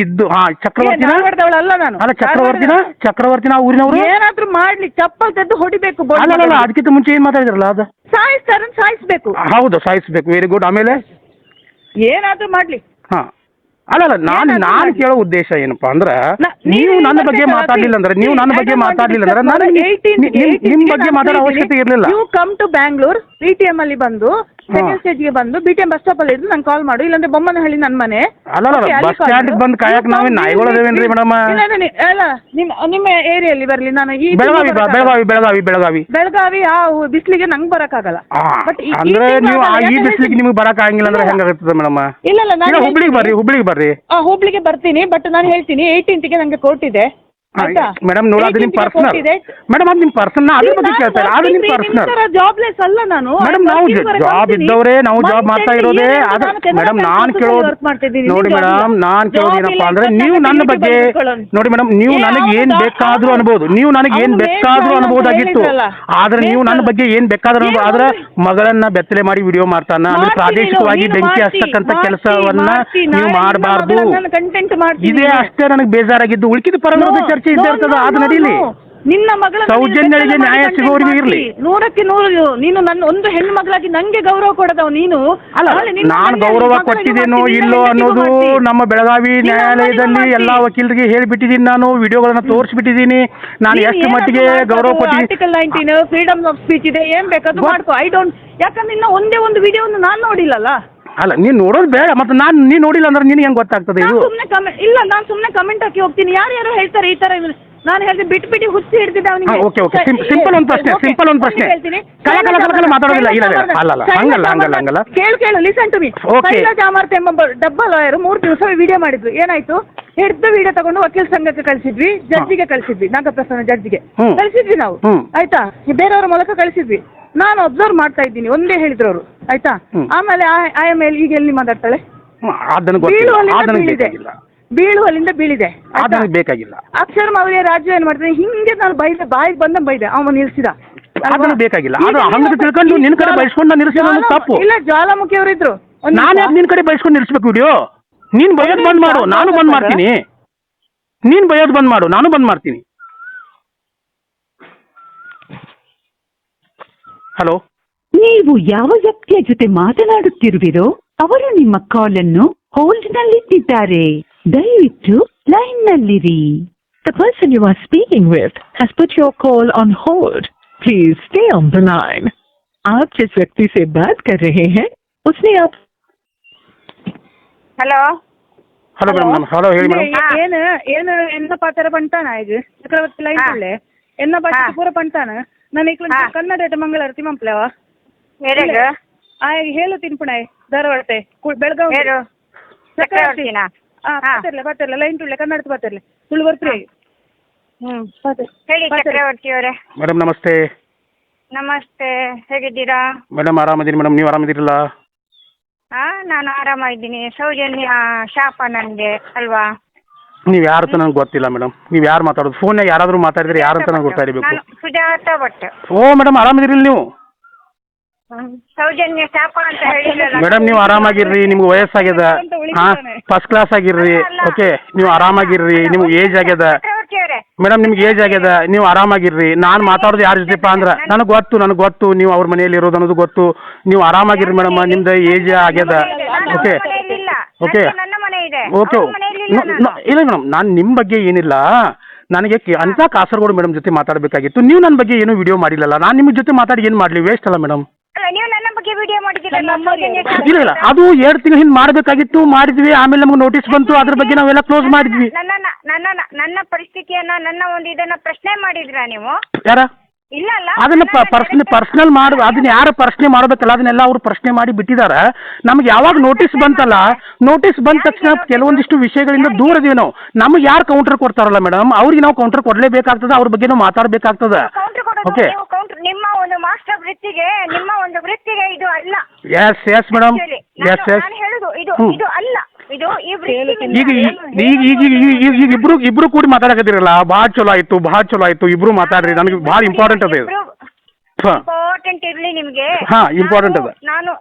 ಇದ್ದು ಚಕ್ರವರ್ತಿನ ಅಲ್ಲ, ಚಕ್ರವರ್ತಿನ ಊರಿನವರು ಏನಾದ್ರೂ ಮಾಡ್ಲಿ, ಚಪ್ಪಲ್ ತೆಗೆದು ಹೊಡಿಬೇಕು. ಅಲ್ಲ, ಅದಕ್ಕಿಂತ ಮುಂಚೆ ಏನ್ ಮಾತಾಡಿದ್ರಲ್ಲ, ಅದು ಸಾಯಿಸ್ಬೇಕು. ಹೌದು, ಸಾಯಿಸ್ಬೇಕು. Very good. ಆಮೇಲೆ ಏನಾದ್ರೂ ಮಾಡ್ಲಿ. ಅಲ್ಲ, ನಾನು ಕೇಳೋ ಉದ್ದೇಶ ಏನಪ್ಪಾ ಅಂದ್ರೆ, ನೀವು ನನ್ನ ಬಗ್ಗೆ ಮಾತಾಡ್ಲಿಲ್ಲ ಅಂದ್ರೆ ನಾನು ನಿಮ್ ಬಗ್ಗೆ ಮಾತಾಡೋ ಅವಶ್ಯಕತೆ ಇರಲಿಲ್ಲ. You come to Bangalore, BTM ಅಲ್ಲಿ ಬಂದು ಸೆಕೆಂಡ್ ಸ್ಟೇಜ್ಗೆ ಬಂದು BTM ಬಸ್ ಸ್ಟಾಪ್ ಅಲ್ಲಿ ಇದ್ದು ನಂಗೆ ಕಾಲ್ ಮಾಡು, ಇಲ್ಲಾಂದ್ರೆ ಬೊಮ್ಮನಹಳ್ಳಿ ನನ್ನ ಮನೆ. ಅಲ್ಲ, ಬಸ್ ಸ್ಟ್ಯಾಂಡ್ ಬಂದು ಕಾಯಕ್ ನಾವೇನ್ ನಾಯಿಗಳದೇವೇನ್ರಿ ಮೇಡಮ್? ಅಲ್ಲ, ನಿಮ್ಮ ಏರಿಯಲ್ಲಿ ಬರ್ಲಿ. ನಾನು ಈ ಬೆಳಗಾವಿ ಆ ಬಿಸ್ಲಿಗೆ ನಂಗೆ ಬರಕ್ಕಾಗಲ್ಲ. ಅಂದ್ರೆ ನೀವು ಈ ಬಿಸ್ಲಿಗೆ ನಿಮ್ಗೆ ಬರಕ್ ಆಗಂಗಿಲ್ಲ ಅಂದ್ರೆ ಹೆಂಗಾಗ್ತದೆ ಮೇಡಮ್? ಇಲ್ಲ, ನಾನು ಹುಬ್ಳಿಗೆ ಬರ್ರಿ. ಹುಬ್ಳಿಗೆ ಬರ್ತೀನಿ. ಬಟ್ ನಾನು ಹೇಳ್ತೀನಿ 18ಗೆ ನಂಗೆ ಕೋರ್ಟ್ ಇದೆ. ಆಯ್ತಾ? ಮೇಡಮ್ ನೋಡಿ ಅದು ನಿಮ್ಮ ಪರ್ಸನಲ್ ಕೊಟ್ಟಿದೆ. ಮೇಡಮ್ ಅದು ನಿಮ್ಮ ಪರ್ಸನಲ್ ಅದ್ರ ಬಗ್ಗೆ ಕೇಳ್ತಾ ಇಲ್ಲ ಅದು ನಿಮ್ಮ ಪರ್ಸನಲ್ ಜಾಬ್ಲೆಸ್ ಅಲ್ಲ ನಾನು ಮೇಡಮ್ ನಾವು ಜಾಬ್ ಇದ್ದವರೇ ನಾವು ಜಾಬ್ ಮಾಡ್ತಾ ಇರೋದೇ ಅದು ಮೇಡಮ್ ನಾನು ಕೇಳೋದು ನೋಡಿ ಮೇಡಮ್ ನಾನು ಕೇಳೋದು ಏನಪ್ಪಾ ಅಂದ್ರೆ ನೀವು ನನ್ನ ಬಗ್ಗೆ ನೋಡಿ ಮೇಡಮ್ ನೀವು ನನಗೆ ಏನ್ ಬೇಕಾದ್ರೂ ಅನ್ಬೋದು ನೀವು ನನಗೆ ಏನ್ ಬೇಕಾದ್ರೂ ಅನ್ಬೋದಾಗಿತ್ತು ಆದ್ರೆ ನೀವು ನನ್ನ ಬಗ್ಗೆ ಏನ್ ಬೇಕಾದ್ರೂ ಅನ್ಬೋದು ಆದ್ರೆ ಮಗಳನ್ನ ಬೆತ್ತಲೆ ಮಾಡಿ ವಿಡಿಯೋ ಮಾಡ್ತಾನ ಅಂದ್ರೆ ಪ್ರಾದೇಶಿಕವಾಗಿ ಬೆಂಕಿ ಹಚ್ಚತಕ್ಕಂತ ಕೆಲಸವನ್ನ ನೀವು ಮಾಡಬಾರ್ದು ಕಂಟೆಂಟ್ ಮಾಡ್ತೀನಿ ಇದೇ ಅಷ್ಟೇ ನನಗೆ ಬೇಜಾರಾಗಿದ್ದು ಉಳ್ಕಿದ ಪರವಾಗಿ ಚರ್ಚೆ ಇದ್ದೇ ಇರ್ತದ ಅದು ನಡೀಲಿ ನಿನ್ನ ಮಗಳ ಸೌಜನ್ಯಗಳಿಗೆ ನ್ಯಾಯ ಸಿಗೋವರೆಗೂ ಇರ್ಲಿ 100% ನೀನು ನನ್ನ ಒಂದು ಹೆಣ್ಣು ಮಗಳಾಗಿ ನಂಗೆ ಗೌರವ ಕೊಡದವ್ ನೀನು ನಾನು ಗೌರವ ಕೊಟ್ಟಿದ್ದೇನೋ ಇಲ್ಲೋ ಅನ್ನೋದು ನಮ್ಮ ಬೆಳಗಾವಿ ನ್ಯಾಯಾಲಯದಲ್ಲಿ ಎಲ್ಲಾ ವಕೀಲರಿಗೆ ಹೇಳಿಬಿಟ್ಟಿದ್ದೀನಿ ನಾನು ವಿಡಿಯೋಗಳನ್ನ ತೋರಿಸ್ಬಿಟ್ಟಿದ್ದೀನಿ ನಾನು ಎಷ್ಟು ಮಟ್ಟಿಗೆ ಗೌರವ ಕೊಟ್ಟಿದ್ದೀನಿ ಆರ್ಟಿಕಲ್ 19 ಫ್ರೀಡಮ್ ಆಫ್ ಸ್ಪೀಚ್ ಇದೆ ಏನ್ ಬೇಕಾದ್ರೂ ಮಾಡ್ಕೋ ಐ ಡೋಂಟ್ ಯಾಕಂದ್ರೆ ಇನ್ನ ಒಂದೇ ಒಂದು ವಿಡಿಯೋವನ್ನು ನಾನು ನೋಡಿಲ್ಲಲ್ಲ ಅಲ್ಲ ನೀನು ನೋಡೋದು ಬೇಡ ಮತ್ತೆ ನೀನು ನೋಡಿಲ್ಲ ಅಂದ್ರೆ ನಿನಗೆ ಹೆಂಗ್ ಗೊತ್ತಾಗ್ತದೆ ಇದು ನಾನು ಸುಮ್ಮನೆ ಕಮೆಂಟ್ ಹಾಕಿ ಹೋಗ್ತೀನಿ ಯಾರು ಹೇಳ್ತಾರೆ ಈ ತರ ನಾನು ಹೇಳಿದೆ ಬಿಟ್ಟು ಹುಚ್ಚಿ ಹಿಡ್ತಿದ್ದೆ ಅವನಿಗೆ ಓಕೆ ಓಕೆ ಸಿಂಪಲ್ ಒಂದು ಪ್ರಶ್ನೆ ಕಲ ಮಾತಾಡೋದಿಲ್ಲ ಇಲ್ಲ ಅಲ್ಲ ಹಂಗಲ್ಲ ಕೇಳು ಲಿಸನ್ ಟು ಮಿ ಶೈಲಜಾ ಅಮರ್ತ್ ಎಂಬ ಡಬ್ಬ ಲಾಯರ್ 3 ದಿವಸ ವಿಡಿಯೋ ಮಾಡಿದ್ರು ಏನಾಯ್ತು ಹಿಡ್ದು ವಿಡಿಯೋ ತಗೊಂಡು ವಕೀಲ ಸಂಘಕ್ಕೆ ಕಳಿಸಿದ್ವಿ ಜಡ್ಜಿಗೆ ಕಳಿಸಿದ್ವಿ ನಾಗಪ್ರಸನ್ನ ಜಡ್ಜಿಗೆ ಕಳಿಸಿದ್ವಿ ನಾವು ಆಯ್ತಾ ಬೇರೆಯವರ ಮೂಲಕ ಕಳಿಸಿದ್ವಿ ನಾನು ಅಬ್ಸರ್ವ್ ಮಾಡ್ತಾ ಇದ್ದೀನಿ ಒಂದೇ ಹೇಳಿದ್ರು ಅವರು ಆಯ್ತಾ ಆಮೇಲೆ ಆಮೇಲೆ ಈಗ ಎಲ್ಲಿ ಮಾತಾಡ್ತಾಳೆ ಬೀಳುವಲ್ಲಿಂದ ಬೀಳಿದೆ ಬೇಕಾಗಿಲ್ಲ ಅಕ್ಷರ ಮೌಲ್ಯ ರಾಜ್ಯ ಏನ್ ಮಾಡ್ತಾನೆ ಹಿಂಗೆ ನಾನು ಬೈದೆ ಬಾಯಿಗೆ ಬಂದ ಬೈದೆ ಅವನು ನಿಲ್ಸಿದ ಅದನ್ನು ಬೇಕಾಗಿಲ್ಲ ಹಂಗೆ ತಿಳ್ಕೊಂಡು ನಿನ್ ಕಡೆ ಬಯಸ್ಕೊಂಡು ನಿಲ್ಸಿರೋದು ತಪ್ಪು ಇಲ್ಲ ಜ್ವಾಲಾಮುಖಿ ಅವರಿದ್ರು ನಾನು ನಿನ್ ಕಡೆ ಬಯಸ್ಕೊಂಡು ನಿಲ್ಸ್ಬೇಕು ವಿಡಿಯೋ ನೀನ್ ಬಯೋದ್ ಬಂದ್ ಮಾಡು ನಾನು ಬಂದ್ ಮಾಡ್ತೀನಿ ನೀನ್ ಬಯೋದ್ ಬಂದ್ ಮಾಡು ನಾನು ಬಂದ್ ಮಾಡ್ತೀನಿ ಹಲೋ ನೀವು ಯಾವ ವ್ಯಕ್ತಿಯ ಜೊತೆ ಮಾತನಾಡುತ್ತಿರುವಿರೋ ಅವರು ನಿಮ್ಮ ಕಾಲ್ ಅನ್ನು ಹೋಲ್ಡ್ ನಲ್ಲಿಟ್ಟಿದ್ದಾರೆ ದಯವಿಟ್ಟು line ನಲ್ಲಿರಿ. The person you are speaking with has put your call on hold. Please stay on the line. आप जिस व्यक्ति से बात कर रहे हैं उसने आप ಹಲೋ ಹಲೋ ಮೇಡಮ್ ಹಲೋ ಹೇಳಿ ಮೇಡಮ್ ಏನು ಎನ್ನ ಪಾತ್ರ ಪಂಟಾನ ಈಗ ಚಕ್ರವರ್ತಿ ಲೈನ್ ಒಳ್ಳೆ ಎನ್ನ ಪಾತ್ರ ಪೂರ ಪಂಟಾನ ನಾನು ಈಗ ಕನ್ನಡ ಮಂಗಳಾರತಿ ಮಂಪ್ಲವ ಹೇಳು ತಿನ್ಪುಣಾಯ್ ಧಾರವಾಡತೆ ಬೆಳಗಾವಿ ಚಕ್ರವರ್ತಿನಾ ಪಾತಿರ್ಲೆ ಲೈನ್ ತುಳ್ಳೆ ಕನ್ನಡದ ಪಾತಿರ್ಲೆ ತುಳು ಬರ್ತೀರಿ ಹೇಳಿ ಚಕ್ರವರ್ತಿ ಅವರೇ ಮೇಡಮ್ ನಮಸ್ತೆ ನಮಸ್ತೆ ಹೇಗಿದ್ದೀರಾ ಮೇಡಮ್ ಆರಾಮಿದ್ದೀನಿ ಮೇಡಮ್ ನೀವು ಆರಾಮಿದ್ದೀರಲ್ಲ ನಾನು ಆರಾಮಾಗಿದ್ದೀನಿ ಸೌಜನ್ಯ ಶಾಪ ನನಗೆ ಅಲ್ವಾ ನೀವು ಯಾರು ಅಂತ ನನಗೆ ಗೊತ್ತಿಲ್ಲ ಮೇಡಮ್ ನೀವು ಯಾರು ಮಾತಾಡೋದು ಫೋನ್ಯಾಗ ಯಾರಾದರೂ ಮಾತಾಡಿದ್ರೆ ಯಾರು ಅಂತ ನನಗೆ ಗೊತ್ತಾಗಬೇಕು ನಾನು ಸುಜಾತ ಭಟ್ ಓ ಮೇಡಮ್ ಆರಾಮಿದ್ದೀರಿಲ್ಲ ನೀವು ಸೌಜನ್ಯ ಶಾಪ ಅಂತ ಹೇಳಿದ್ರಲ್ಲ ಮೇಡಮ್ ನೀವು ಆರಾಮಾಗಿರ್ರಿ ನಿಮ್ಗೆ ವಯಸ್ಸಾಗ್ಯದ ಫಸ್ಟ್ ಕ್ಲಾಸ್ ಆಗಿರ್ರಿ ಓಕೆ ನೀವು ಆರಾಮಾಗಿರ್ರಿ ನಿಮ್ಗೆ ಏಜ್ ಆಗ್ಯದ ಚಕ್ರವರ್ತಿ ಅವರೇ ಮೇಡಮ್ ನಿಮ್ಗೆ ಏಜ್ ಆಗ್ಯದ ನೀವು ಆರಾಮಾಗಿರ್ರಿ ನಾನು ಮಾತಾಡೋದು ಯಾರ ಜೊತೆಪ್ಪ ಅಂದ್ರೆ ನನಗೆ ಗೊತ್ತು ನೀವು ಅವ್ರ ಮನೆಯಲ್ಲಿ ಇರೋದು ಅನ್ನೋದು ಗೊತ್ತು ನೀವು ಆರಾಮಾಗಿರ್ರಿ ಮೇಡಮ್ ನಿಮ್ದು ಏಜ್ ಆಗ್ಯದ ಓಕೆ ಓಕೆ ನನ್ನ ಮನೆ ಇದೆ ಓಕೆ ಇಲ್ಲ ಮೇಡಮ್ ನಾನು ನಿಮ್ಮ ಬಗ್ಗೆ ಏನಿಲ್ಲ ನನಗೆ ಅಂತ ಕಾಸರಗೋಡು ಮೇಡಮ್ ಜೊತೆ ಮಾತಾಡಬೇಕಾಗಿತ್ತು ನೀವು ನನ್ನ ಬಗ್ಗೆ ಏನೂ ವಿಡಿಯೋ ಮಾಡಿಲ್ಲಲ್ಲ ನಾನು ನಿಮ್ಮ ಜೊತೆ ಮಾತಾಡಿ ಏನು ಮಾಡಲಿ ವೇಸ್ಟ್ ಅಲ್ಲ ಮೇಡಮ್ ನೀವು ನನ್ನ ಬಗ್ಗೆ ವಿಡಿಯೋ ಮಾಡಿದ್ದೀರಲ್ಲ ಇಲ್ಲ ಅದು 2 ತಿಂಗಳ ಹಿಂದೆ ಮಾಡಬೇಕಾಗಿತ್ತು ಮಾಡಿದ್ವಿ ಆಮೇಲೆ ನಮ್ಗೆ ನೋಟಿಸ್ ಬಂತು ಅದ್ರ ಬಗ್ಗೆ ನಾವೆಲ್ಲ ಕ್ಲೋಸ್ ಮಾಡಿದ್ವಿ ನನ್ನ ಪರಿಸ್ಥಿತಿಯನ್ನ ನನ್ನ ಒಂದು ಇದನ್ನ ಪ್ರಶ್ನೆ ಮಾಡಿದ್ರಾ ನೀವು ಯಾರ ಇಲ್ಲ ಅಲ್ಲ ಅದನ್ನ ಪರ್ಸನಲ್ ಮಾಡು ಅದನ್ನ ಯಾರು ಪ್ರಶ್ನೆ ಮಾಡಬೇಕಲ್ಲ ಅದನ್ನೆಲ್ಲ ಅವ್ರು ಪ್ರಶ್ನೆ ಮಾಡಿ ಬಿಟ್ಟಿದ್ದಾರೆ ನಮ್ಗೆ ಯಾವಾಗ ನೋಟಿಸ್ ಬಂತಲ್ಲ ನೋಟಿಸ್ ಬಂದ ತಕ್ಷಣ ಕೆಲವೊಂದಿಷ್ಟು ವಿಷಯಗಳಿಂದ ದೂರ ಇದೀವಿ ನಾವು ನಮ್ಗೆ ಯಾರು ಕೌಂಟರ್ ಕೊಡ್ತಾರಲ್ಲ ಮೇಡಮ್ ಅವ್ರಿಗೆ ನಾವು ಕೌಂಟರ್ ಕೊಡಲೇಬೇಕಾಗ್ತದೆ ಅವ್ರ ಬಗ್ಗೆ ನಾವು ಮಾತಾಡಬೇಕಾಗ್ತದೆ ಓಕೆ ನಿಮ್ಮ ಒಂದು ಮಾಸ್ಟರ್ ವೃತ್ತಿಗೆ ನಿಮ್ಮ ಒಂದು ವೃತ್ತಿಗೆ ಇದು ಅಲ್ಲ ಎಸ್ ಮೇಡಮ್ ಎಸ್ ನಾನು ಹೇಳುದು ಇದು ಅಲ್ಲ ಇದು ಈ ಈಗ ಇಬ್ರು ಕೂಡಿ ಮಾತಾಡಕತ್ತೀರಲ್ಲ ಭಾಳ ಚಲೋ ಆಯ್ತು ಇಬ್ರು ಮಾತಾಡ್ರಿ ನನಗೆ ಭಾಳ ಇಂಪಾರ್ಟೆಂಟ್ ಅದ ಇಂಪಾರ್ಟೆಂಟ್ ಇರ್ಲಿ ನಿಮ್ಗೆ ಇಂಪಾರ್ಟೆಂಟ್ ಅದ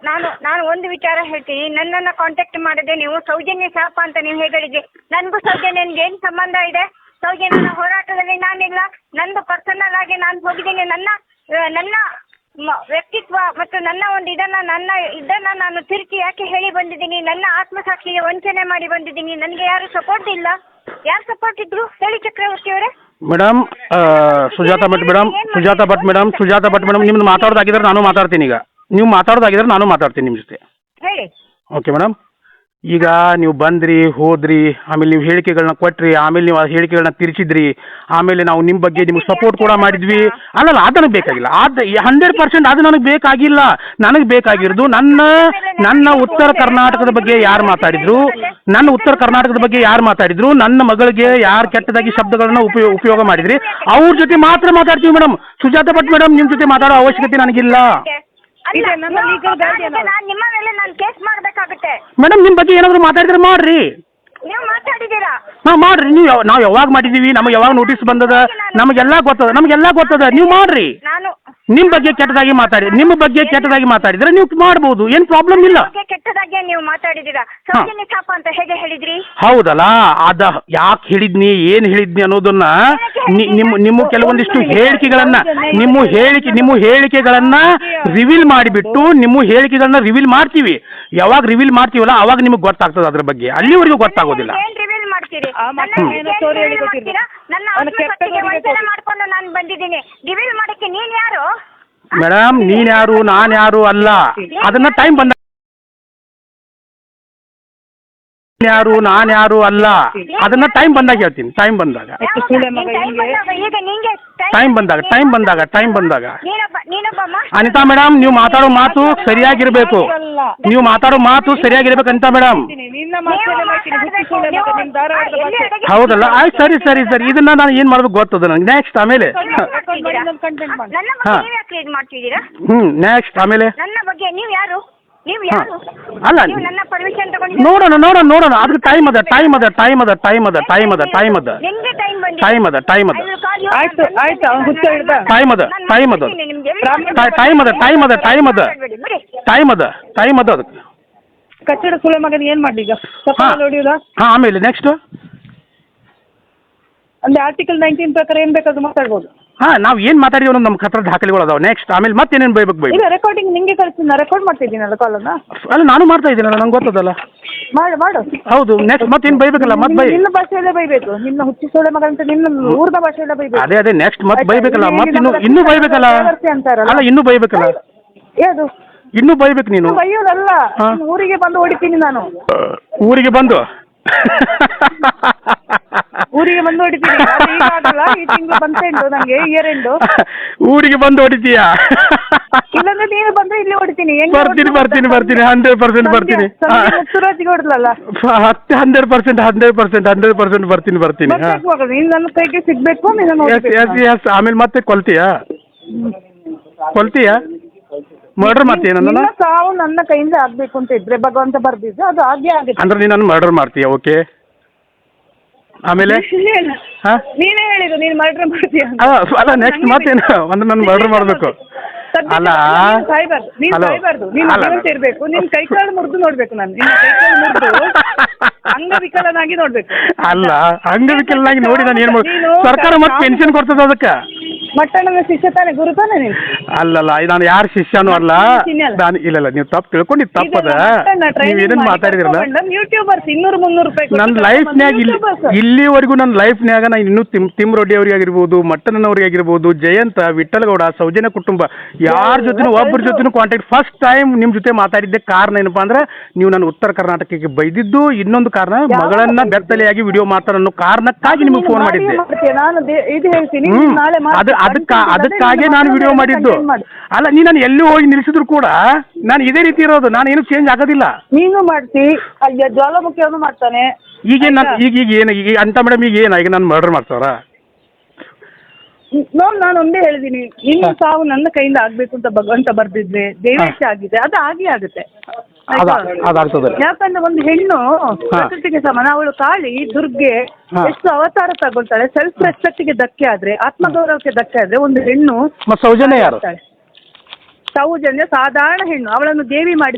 ನಾನು ಒಂದು ವಿಚಾರ ಹೇಳ್ತೀನಿ ನನ್ನನ್ನ ಕಾಂಟ್ಯಾಕ್ಟ್ ಮಾಡದೆ ನೀವು ಸೌಜನ್ಯ ಶಾಪ ಅಂತ ನೀವು ಹೇಳಿದ್ರಿ ನನಗೂ ಸೌಜನ್ಯನ್ಗೆ ಏನ್ ಸಂಬಂಧ ಇದೆ ಸೌಜನ್ಯನ ಹೋರಾಟದಲ್ಲಿ ನಾನಿಲ್ಲ ನಂದು ಪರ್ಸನಲ್ ಆಗಿ ನಾನು ಹೋಗಿದ್ದೀನಿ ನನ್ನ ವ್ಯಕ್ತಿತ್ವ ಮತ್ತು ನನ್ನ ಒಂದು ಇದನ್ನ ನಾನು ತಿರುಗಿ ಯಾಕೆ ಹೇಳಿ ಬಂದಿದ್ದೀನಿ ನನ್ನ ಆತ್ಮಸಾಕ್ಷಿಗೆ ವಂಚನೆ ಮಾಡಿ ಬಂದಿದ್ದೀನಿ ನನಗೆ ಯಾರು ಸಪೋರ್ಟ್ ಇಲ್ಲ ಯಾರು ಸಪೋರ್ಟ್ ಇದ್ರು ಹೇಳಿ ಚಕ್ರವರ್ತಿ ಅವರೇ ಮೇಡಮ್ ಸುಜಾತ ಭಟ್ ಮೇಡಮ್ ನಿಮ್ದು ಮಾತಾಡೋದಾಗಿದ್ರೆ ನಾನು ಮಾತಾಡ್ತೀನಿ ಈಗ ನೀವು ಮಾತಾಡೋದಾಗಿದ್ರೆ ನಾನು ಮಾತಾಡ್ತೀನಿ ನಿಮ್ಮ ಜೊತೆ ಹೇಳಿ ಓಕೆ ಮೇಡಮ್ ಈಗ ನೀವು ಬಂದ್ರಿ ಹೋದ್ರಿ, ಆಮೇಲೆ ನೀವು ಹೇಳಿಕೆಗಳನ್ನ ಕೊಟ್ರಿ, ಆಮೇಲೆ ನೀವು ಆ ಹೇಳಿಕೆಗಳನ್ನ ತಿರ್ಚಿದ್ರಿ, ಆಮೇಲೆ ನಾವು ನಿಮ್ಮ ಬಗ್ಗೆ ನಿಮ್ಗೆ ಸಪೋರ್ಟ್ ಕೂಡ ಮಾಡಿದ್ವಿ. ಅಲ್ಲಲ್ಲ, ಅದು ನನಗೆ ಬೇಕಾಗಿಲ್ಲ. ಅದು 100% ಅದು ನನಗೆ ಬೇಕಾಗಿಲ್ಲ. ನನಗೆ ಬೇಕಾಗಿರೋದು ನನ್ನ ಉತ್ತರ ಕರ್ನಾಟಕದ ಬಗ್ಗೆ ಯಾರು ಮಾತಾಡಿದ್ರು, ನನ್ನ ಉತ್ತರ ಕರ್ನಾಟಕದ ಬಗ್ಗೆ ಯಾರು ಮಾತಾಡಿದ್ರು, ನನ್ನ ಮಗಳಿಗೆ ಯಾರು ಕೆಟ್ಟದಾಗಿ ಶಬ್ದಗಳನ್ನ ಉಪಯೋಗ ಮಾಡಿದ್ರಿ, ಅವ್ರ ಜೊತೆ ಮಾತ್ರ ಮಾತಾಡ್ತೀವಿ ಮೇಡಮ್. ಸುಜಾತ ಭಟ್ ಮೇಡಮ್, ನಿಮ್ಮ ಜೊತೆ ಮಾತಾಡೋ ಅವಶ್ಯಕತೆ ನನಗಿಲ್ಲ ನಾನು ನಿಮ್ಮ ಮೇಲೆ ನಾನು ಕೇಸ್ ಮಾಡಬೇಕಾಗುತ್ತೆ. ಮೇಡಮ್. ನಿಮ್ಮ ಬಗ್ಗೆ ಏನಾದರೂ ಮಾತಾಡಿದ್ರೆ ಮಾಡ್ರಿ. ನೀವು ಮಾತಾಡಿದ್ದೀರಾ? ಮಾಡ್ರಿ. ನಾವು ಯಾವಾಗ ಮಾಡಿದೀವಿ, ನಮಗೆ ಯಾವಾಗ ನೋಟಿಸ್ ಬಂದದ, ನಮಗೆಲ್ಲ ಗೊತ್ತದ. ನೀವು ಮಾಡ್ರಿ. ನಿಮ್ಮ ಬಗ್ಗೆ ಕೆಟ್ಟದಾಗಿ ಮಾತಾಡಿದ್ರೆ ನೀವು ಮಾಡ್ಬೋದು, ಏನು ಪ್ರಾಬ್ಲಮ್ ಇಲ್ಲ. ಕೆಟ್ಟದಾಗಿ ನೀವು ಮಾತಾಡಿದ್ದೀರಾ. ಸೌಜನ್ಯ ಶಾಪ ಅಂತ ಹೇಗೆ ಹೇಳಿದ್ರಿ? ಹೌದಲ್ಲ, ಅದ ಯಾಕೆ ಹೇಳಿದ್ನಿ, ಏನು ಹೇಳಿದ್ನಿ ಅನ್ನೋದನ್ನ ನಿಮ್ಮ ಕೆಲವೊಂದಿಷ್ಟು ನಿಮ್ಮ ಹೇಳಿಕೆಗಳನ್ನ ರಿವೀಲ್ ಮಾಡಿಬಿಟ್ಟು ನಿಮ್ಮ ಹೇಳಿಕೆಗಳನ್ನ ರಿವೀಲ್ ಮಾಡ್ತೀವಿ. ಯಾವಾಗ ರಿವೀಲ್ ಮಾಡ್ತೀವಲ್ಲ ಅವಾಗ ನಿಮಗೆ ಗೊತ್ತಾಗ್ತದೆ ಅದ್ರ ಬಗ್ಗೆ. ಅಲ್ಲಿವರೆಗೂ ಗೊತ್ತಾಗೋದಿಲ್ಲ. ರಿವೀಲ್ ಮಾಡ್ತೀರಿ? ನನ್ನ ಆತ್ಮಹತ್ಯೆಗೆ ವಂಚನೆ ಮಾಡ್ಕೊಂಡು ನಾನು ಬಂದಿದ್ದೀನಿ. ರಿವೀಲ್ ಮಾಡಕ್ಕೆ ನೀನ್ ಯಾರು ಮೇಡಮ್? ನೀನ್ ಯಾರು, ನಾನು ಯಾರು ಅಲ್ಲ. ಅದನ್ನ ಟೈಮ್ ಬಂದಾಗ ಹೇಳ್ತೀನಿ. ಟೈಮ್ ಬಂದಾಗ ಅನಿತಾ ಮೇಡಮ್, ನೀವು ಮಾತಾಡೋ ಮಾತು ಸರಿಯಾಗಿರ್ಬೇಕು. ಅನಿತಾ ಮೇಡಮ್. ಹೌದಲ್ಲ, ಆಯ್ತು, ಸರಿ. ಇದನ್ನ ನಾನು ಏನ್ ಮಾಡ್ಬೇಕು ಗೊತ್ತದ ನಂಗೆ. ನೆಕ್ಸ್ಟ್ ಆಮೇಲೆ ನೆಕ್ಸ್ಟ್ ಆಮೇಲೆ ನನ್ನ ಬಗ್ಗೆ ನೀವು ಯಾರು ಅಲ್ಲ, ನೋಡೋಣ. ಅದಕ್ಕೆ ಟೈಮ್ ಅದ. ಕಚ್ಚಡ ಸುಳೆ ಮಗನ ಏನ್ ಮಾಡ್ಲಿ ಈಗ? ಆಮೇಲೆ ನೆಕ್ಸ್ಟ್ ಅಂದ್ರೆ ಆರ್ಟಿಕಲ್ 19 ಪ್ರಕಾರ ಏನ್ ಬೇಕಾದ್ರೂ ಮಾತಾಡ್ಬೋದು. ನಾವು ಏನ್ ಮಾತಾಡಿದ್ವಿ ಅನ್ನೋದು ನಮ್ಮ ಹತ್ರ ದಾಖಲೆಗಳು ಅದಾವ. ನೆಕ್ಸ್ಟ್ ಆಮೇಲೆ ಮತ್ತೇನೇನು ಬೈಬೇಕು? ಇಲ್ಲ, ರೆಕಾರ್ಡಿಂಗ್ ನಿಂಗೆ ಕಳಿಸ್ತೀನಿ, ರೆಕಾರ್ಡ್ ಮಾಡ್ತಿದ್ದೀನಲ್ಲ ಕಾಲನ್ನ. ಅಲ್ಲ, ನಾನು ಮಾಡ್ತಾ ಇದ್ದೀನಲ್ಲ, ನಂಗೆ ಗೊತ್ತದಲ್ಲ. ಮಾಡು. ಹೌದು. ನೆಕ್ಸ್ಟ್ ಮತ್ತೇನು ಬೈಬೇಕಲ್ಲ? ಮತ್ತೆ ಬೈ. ನಿನ್ನ ಭಾಷೆಯಲ್ಲೇ ಬೈಬೇಕು. ನಿನ್ನ ಹುಚ್ಚಿ ಸೋಳೆ ಮಗ ಅಂತ ನಿನ್ನ ಊರ್ನ ಭಾಷೆಯಲ್ಲೇ ಬೈಬೇಕು. ಅದೇ ನೆಕ್ಸ್ಟ್ ಮತ್ತೆ ಬೈಬೇಕಲ್ಲ. ಮತ್ತೆ ಇನ್ನೂ ಬೈಬೇಕಲ್ಲ. ಅಲ್ಲ, ಇನ್ನೂ ಬೈಬೇಕಲ್ಲ. ಯಾವುದು ಇನ್ನೂ ಬೈಬೇಕು ನೀನು? ಬೈಯೋದಲ್ಲ, ಊರಿಗೆ ಬಂದು ಹೊಡಿತೀನಿ ನಾನು. ಊರಿಗೆ ಬಂದು ಹೊಡಿತೀನಿ. ಈ ತಿಂಗಳು ಬಂತೆಂಡು ನಂಗೆ ಇಯರ್ ಎಂಡು. ಊರಿಗೆ ಬಂದು ಹೊಡಿತೀಯಾ? ಇಲ್ಲಾಂದ್ರೆ ನೀನು ಬಂದ್ರೆ ಇಲ್ಲಿ ಹೊಡಿತೀನಿ. ಬರ್ತೀನಿ 100% ಬರ್ತೀನಿ. ಮುತ್ತುರಾಜಿಗೆ ಹೊಡೆದಲ್ಲ 100% ಬರ್ತೀನಿ. ನೀನು ನನ್ನ ಕೈಗೆ ಸಿಗ್ಬೇಕು. ಆಮೇಲೆ ಮತ್ತೆ ಕೊಲ್ತೀಯಾ? ಮರ್ಡರ್ ಮಾಡ್ತೀಯ? ನನ್ನ ಸಾವು ನನ್ನ ಕೈಯಿಂದ ಆಗ್ಬೇಕು ಅಂತ ಇದ್ರೆ ಭಗವಂತ ಬರ್ದಿದ್ದು ಅದು ಹಾಗೆ ಆಗುತ್ತೆ. ಅಂದ್ರೆ ನೀನು ಮರ್ಡರ್ ಮಾಡ್ತೀಯ? ಓಕೆ. ಆಮೇಲೆ ನೀನೇ ಹೇಳಿದ್ದು ನೀನು ಮರ್ಡರ್ ಮಾಡ್ತೀಯ. ಅಲ್ಲ, ನೆಕ್ಸ್ಟ್ ಮತ್ತೇನು ಅಂದ್ರೆ ನಾನು ಮರ್ಡರ್ ಮಾಡಬೇಕು? ಅಲ್ಲ, ಸಾಯ್ಬಾರ್ದು. ನೀನು ಇರ್ಬೇಕು. ನಿನ್ ಕೈ ಕಾಲು ಮುರಿದು ನೋಡ್ಬೇಕು. ನಾನು ನಿನ್ನ ಕೈ ಕಾಲು ಮುರಿದು ಅಂಗವಿಕಲನಾಗಿ ನೋಡ್ಬೇಕು. ಅಲ್ಲ, ಅಂಗವಿಕಲನಾಗಿ ನೋಡಿ ನಾನು ಏನ್ ಮಾಡ್ಬೇಕು? ಸರ್ಕಾರ ಮತ್ತೆ ಪೆನ್ಷನ್ ಕೊಡ್ತದ ಅದಕ್ಕೆ? ಮಟ್ಟಣ್ಣನ ಶಿಷ್ಯ ತಾನೆ, ಗುರು ತಾನೆ ನೀನು? ಅಲ್ಲಲ್ಲ, ನಾನು ಯಾರ ಶಿಷ್ಯನೂ ಅಲ್ಲ. ಇಲ್ಲ, ನೀವು ತಪ್ಪು ತಿಳ್ಕೊಂಡಿದ್ದು ತಪ್ಪದ. ನೀವೇನೇನು ಮಾತಾಡಿದ್ರಲ್ಲ, ಯೂಟ್ಯೂಬರ್ಸ್ 200-300 ರೂಪಾಯಿ ನನ್ನ ಲೈಫ್ನ್ಯಾಗ ಇಲ್ಲಿವರೆಗೂ ನನ್ನ ಲೈಫ್ನ್ಯಾಗ ನಾನು ಇನ್ನೂ ತಿಮ್ ರೆಡ್ಡಿ ಅವ್ರಿಗೆ ಆಗಿರ್ಬೋದು, ಮಟ್ಟಣ್ಣನವ್ರಿಗೆ ಆಗಿರ್ಬೋದು, ಜಯಂತ, ವಿಠ್ಠಲಗೌಡ, ಸೌಜನ್ಯ ಕುಟುಂಬ ಯಾರ ಜೊತೆನೂ ಒಬ್ಬರ ಜೊತೆನೂ ಕಾಂಟ್ಯಾಕ್ಟ್ ಫಸ್ಟ್ ಟೈಮ್ ನಿಮ್ಮ ಜೊತೆ ಮಾತಾಡಿದ್ದೆ. ಕಾರಣ ಏನಪ್ಪಾ ಅಂದ್ರೆ ನೀವು ನನ್ನ ಉತ್ತರ ಕರ್ನಾಟಕಕ್ಕೆ ಬೈದಿದ್ದು. ಇನ್ನೊಂದು ಕಾರಣ, ಮಗಳನ್ನ ಬೆತ್ತಲೆಯಾಗಿ ವಿಡಿಯೋ ಮಾತಾಡೋ ಅನ್ನೋ ಕಾರಣಕ್ಕಾಗಿ ನಿಮಗೆ ಫೋನ್ ಮಾಡಿದ್ದೆ. ಅದಕ್ಕಾಗಿ ನಾನು ವಿಡಿಯೋ ಮಾಡಿದ್ದು. ಅಲ್ಲ, ನೀ ನಾನು ಎಲ್ಲಿ ಹೋಗಿ ನಿಲ್ಸಿದ್ರು ಕೂಡ ನಾನು ಇದೇ ರೀತಿ ಇರೋದು. ನಾನು ಏನು ಚೇಂಜ್ ಆಗೋದಿಲ್ಲ. ನೀನು ಮಾಡ್ತಿ, ಅಯ್ಯ ಜ್ವಾಲಾಮುಖಿ ಅವನು ಮಾಡ್ತಾನೆ. ಈಗ ಏನು ಈಗ ಅಂತ ಮೇಡಮ್? ಈಗ ನಾನು ಮರ್ಡರ್ ಮಾಡ್ತಾರ? ನಾನು ಒಂದೇ ಹೇಳಿದೀನಿ, ನಿನ್ನ ಸಾವು ನನ್ನ ಕೈಯಿಂದ ಆಗ್ಬೇಕು ಅಂತ ಭಗವಂತ ಬರ್ದಿದ್ರೆ ದೇವೇಶ ಆಗಿದೆ, ಅದು ಹಾಗೆ ಆಗುತ್ತೆ. ಯಾಕಂದ್ರೆ ಒಂದು ಹೆಣ್ಣು ಪ್ರಕೃತಿಗೆ ಸಮಾನ. ಅವಳು ಕಾಳಿ ದುರ್ಗೆ ಎಷ್ಟು ಅವತಾರ ತಗೊಳ್ತಾಳೆ. ಸೆಲ್ಫ್ ರೆಸ್ಪೆಕ್ಟ್ಗೆ ಧಕ್ಕೆ ಆದ್ರೆ, ಆತ್ಮಗೌರವಕ್ಕೆ ಧಕ್ಕೆ ಆದ್ರೆ ಒಂದು ಹೆಣ್ಣು. ಸೌಜನ್ಯ ಯಾರು? ಸೌಜನ್ಯ ಸಾಧಾರಣ ಹೆಣ್ಣು, ಅವಳನ್ನು ದೇವಿ ಮಾಡಿ.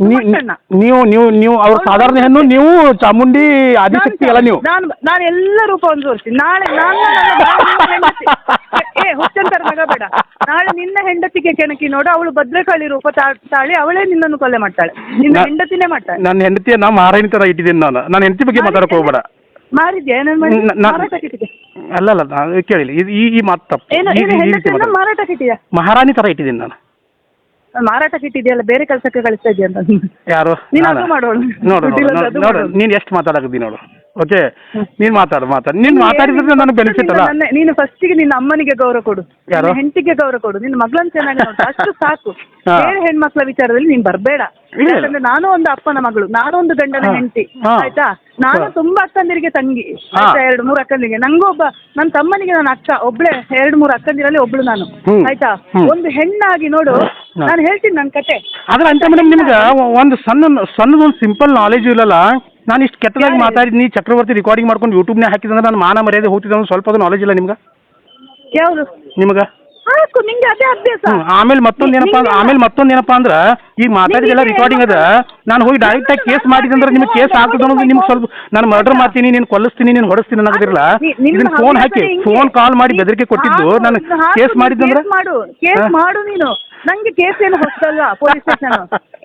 ನೀವು ಅವ್ರ ಸಾಧಾರಣ ಹೆಣ್ಣು, ನೀವು ಚಾಮುಂಡಿ ಆದಿಶಕ್ತಿ ಅಲ್ಲ ನೀವು. ನಾನು ಎಲ್ಲ ರೂಪವನ್ನು ತೋರಿಸ್ತೀನಿ. ನಾಳೆ ಹುಚ್ಚಂತರ ಮಗ ಬೇಡ. ನಾಳೆ ನಿನ್ನ ಹೆಂಡತಿಗೆ ಕೆಣಕಿ ನೋಡು, ಅವಳು ಭದ್ರಕಾಳಿ ರೂಪ ತಾಳಿ ಅವಳೇ ನಿನ್ನನ್ನು ಕೊಲೆ ಮಾಡ್ತಾಳೆ. ನಿನ್ನ ಹೆಂಡತಿನೇ ಮಾಡ್ತಾಳೆ. ನನ್ನ ಹೆಂಡತಿಯ ನಾ ಮಾರಾಣಿ ತರ ಇಟ್ಟಿದ್ದೀನಿ ನಾನು. ನನ್ನ ಹೆಂಡತಿ ಬಗ್ಗೆ ಮಾತಾಡಕ್ ಹೋಗ್ಬೇಡ. ಮಾರಿದ್ಯಾ? ಅಲ್ಲಲ್ಲ, ಕೇಳಿಲ್ಲ. ಈ ಮಾತು ತಪ್ಪು. ಮಾರಾಟಕ್ಕೆ ಇಟ್ಟಿದ್ಯಾ? ಮಹಾರಾಣಿ ತರ ಇಟ್ಟಿದ್ದೀನಿ ನಾನು. ಮಾರಾಟಕ್ಕೆ ಇಟ್ಟಿದೆಯಲ್ಲ, ಬೇರೆ ಕೆಲಸಕ್ಕೆ ಕಳಿಸ್ತಾ ಇದೆಯಾ ಅಂತ ಯಾರು? ನೀನು ಅದು ಮಾಡೋಳು. ನೋಡು ದುಡ್ಡಿಲ್ಲದೆ ಅದು ನೋಡು, ಮಾಡೋಳು. ನೀನು ಎಷ್ಟು ಮಾತಾಡಕತ್ತಿ ನೋಡು. ಓಕೆ, ನೀನು ಮಾತಾಡು. ನೀನು ಮಾತಾಡಿದ್ರೆ ನನಗೆ ಬೆನಿಫಿಟ್ ಅಲ್ಲ. ನೀನು ಫಸ್ಟಿಗೆ ನಿನ್ನ ಅಮ್ಮನಿಗೆ ಗೌರವ ಕೊಡು, ಯಾರು? ನಿನ್ನ ಹೆಂಡತಿಗೆ ಗೌರವ ಕೊಡು, ನಿನ್ನ ಮಗಳನ್ನ ಚೆನ್ನಾಗಿ ನೋಡು, ಅಷ್ಟು ಸಾಕು. ಹಾ. ಬೇರೆ ಹೆಣ್ಮಕ್ಳ ವಿಚಾರದಲ್ಲಿ ನೀನ್ ಬರ್ಬೇಡ. ಇಲ್ಲ. ಯಾಕಂದ್ರೆ ನಾನು ಒಂದು ಅಪ್ಪನ ಮಗಳು, ನಾನು ಒಂದು ಗಂಡನ ಹಾ. ಹೆಂಡತಿ, ಹಾ. ಆಯ್ತಾ. ನಾನು ತುಂಬಾ ಅಕ್ಕಂದಿರಿಗೆ ತಂಗಿ, ಹಾ. ಆಯ್ತಾ, 2-3 ಅಕ್ಕಂದಿರಿಗೆ. ನಂಗೂ ಒಬ್ಬ ನನ್ನ ತಮ್ಮನಿಗೆ ನಾನು ಅಕ್ಕ, ಒಬ್ಳೆ 2-3 ಅಕ್ಕಂದಿರಲ್ಲಿ ಒಬ್ಳು ನಾನು, ಆಯ್ತಾ. ಒಂದು ಹೆಣ್ಣಾಗಿ ನೋಡು, ನಾನು ಹೇಳ್ತೀನಿ ನನ್ನ ಕತೆ. ಆದ್ರೆ ಅಂತ ಮೇಡಮ್, ನಿಮ್ಗೆ ಒಂದು ಸಣ್ಣದೊಂದು ಸಿಂಪಲ್ ನಾಲೆಜ್ ಇಲ್ಲಲ್ಲ. ನಾನು ಇಷ್ಟು ಕೆಟ್ಟದಾಗಿ ಮಾತಾಡಿದ್ನಿ, ಚಕ್ರವರ್ತಿ ರೆಕಾರ್ಡಿಂಗ್ ಮಾಡ್ಕೊಂಡು ಯೂಟ್ಯೂಬ್ನಾಗ ಹಾಕಿದ್ರೆ ನಾನು ಮಾನ ಮರ್ಯಾದೆ ಹೋಗ್ತಿದ್ದ, ಸ್ವಲ್ಪ ಅದು ನಾಲೆಜ್ ಇಲ್ಲ ನಿಮ್ಗೆ? ಯಾವುದು ನಿಮ್ಗೆ ಸಾಕು, ನಿಂಗೆ ಅದೇ ಅಭ್ಯಾಸ. ಆಮೇಲೆ ಮತ್ತೊಂದೇನಪ್ಪ ಅಂದ್ರೆ, ಈಗ ಮಾತಾಡಿದೆಲ್ಲ ರೆಕಾರ್ಡಿಂಗ್ ಅದ, ನಾನು ಹೋಗಿ ಡೈರೆಕ್ಟ್ ಆಗಿ ಕೇಸ್ ಮಾಡಿದ್ರೆ ನಿಮ್ಗೆ ಕೇಸ್ ಹಾಕುದು ಅನ್ನೋದು ನಿಮ್ಗೆ ಸ್ವಲ್ಪ, ನಾನು ಮರ್ಡರ್ ಮಾಡ್ತೀನಿ, ನೀನು ಕೊಲ್ಲಿಸ್ತೀನಿ, ನೀನು ಹೊಡಿಸ್ತೀನಿ ಅನ್ನೋದಿರಲ್ಲ. ಇದನ್ನ ಫೋನ್ ಹಾಕಿ, ಫೋನ್ ಕಾಲ್ ಮಾಡಿ ಬೆದರಿಕೆ ಕೊಟ್ಟಿದ್ದು, ನಾನು ಕೇಸ್ ಮಾಡಿದ್ದಂದ್ರೆ ಕೇಸ್ ಮಾಡು ನೀನು. ನಂಗೆ ಕೇಸ್ ಏನು ಹೊಸದಲ್ಲ, ಪೊಲೀಸ್ ಸ್ಟೇಷನ್,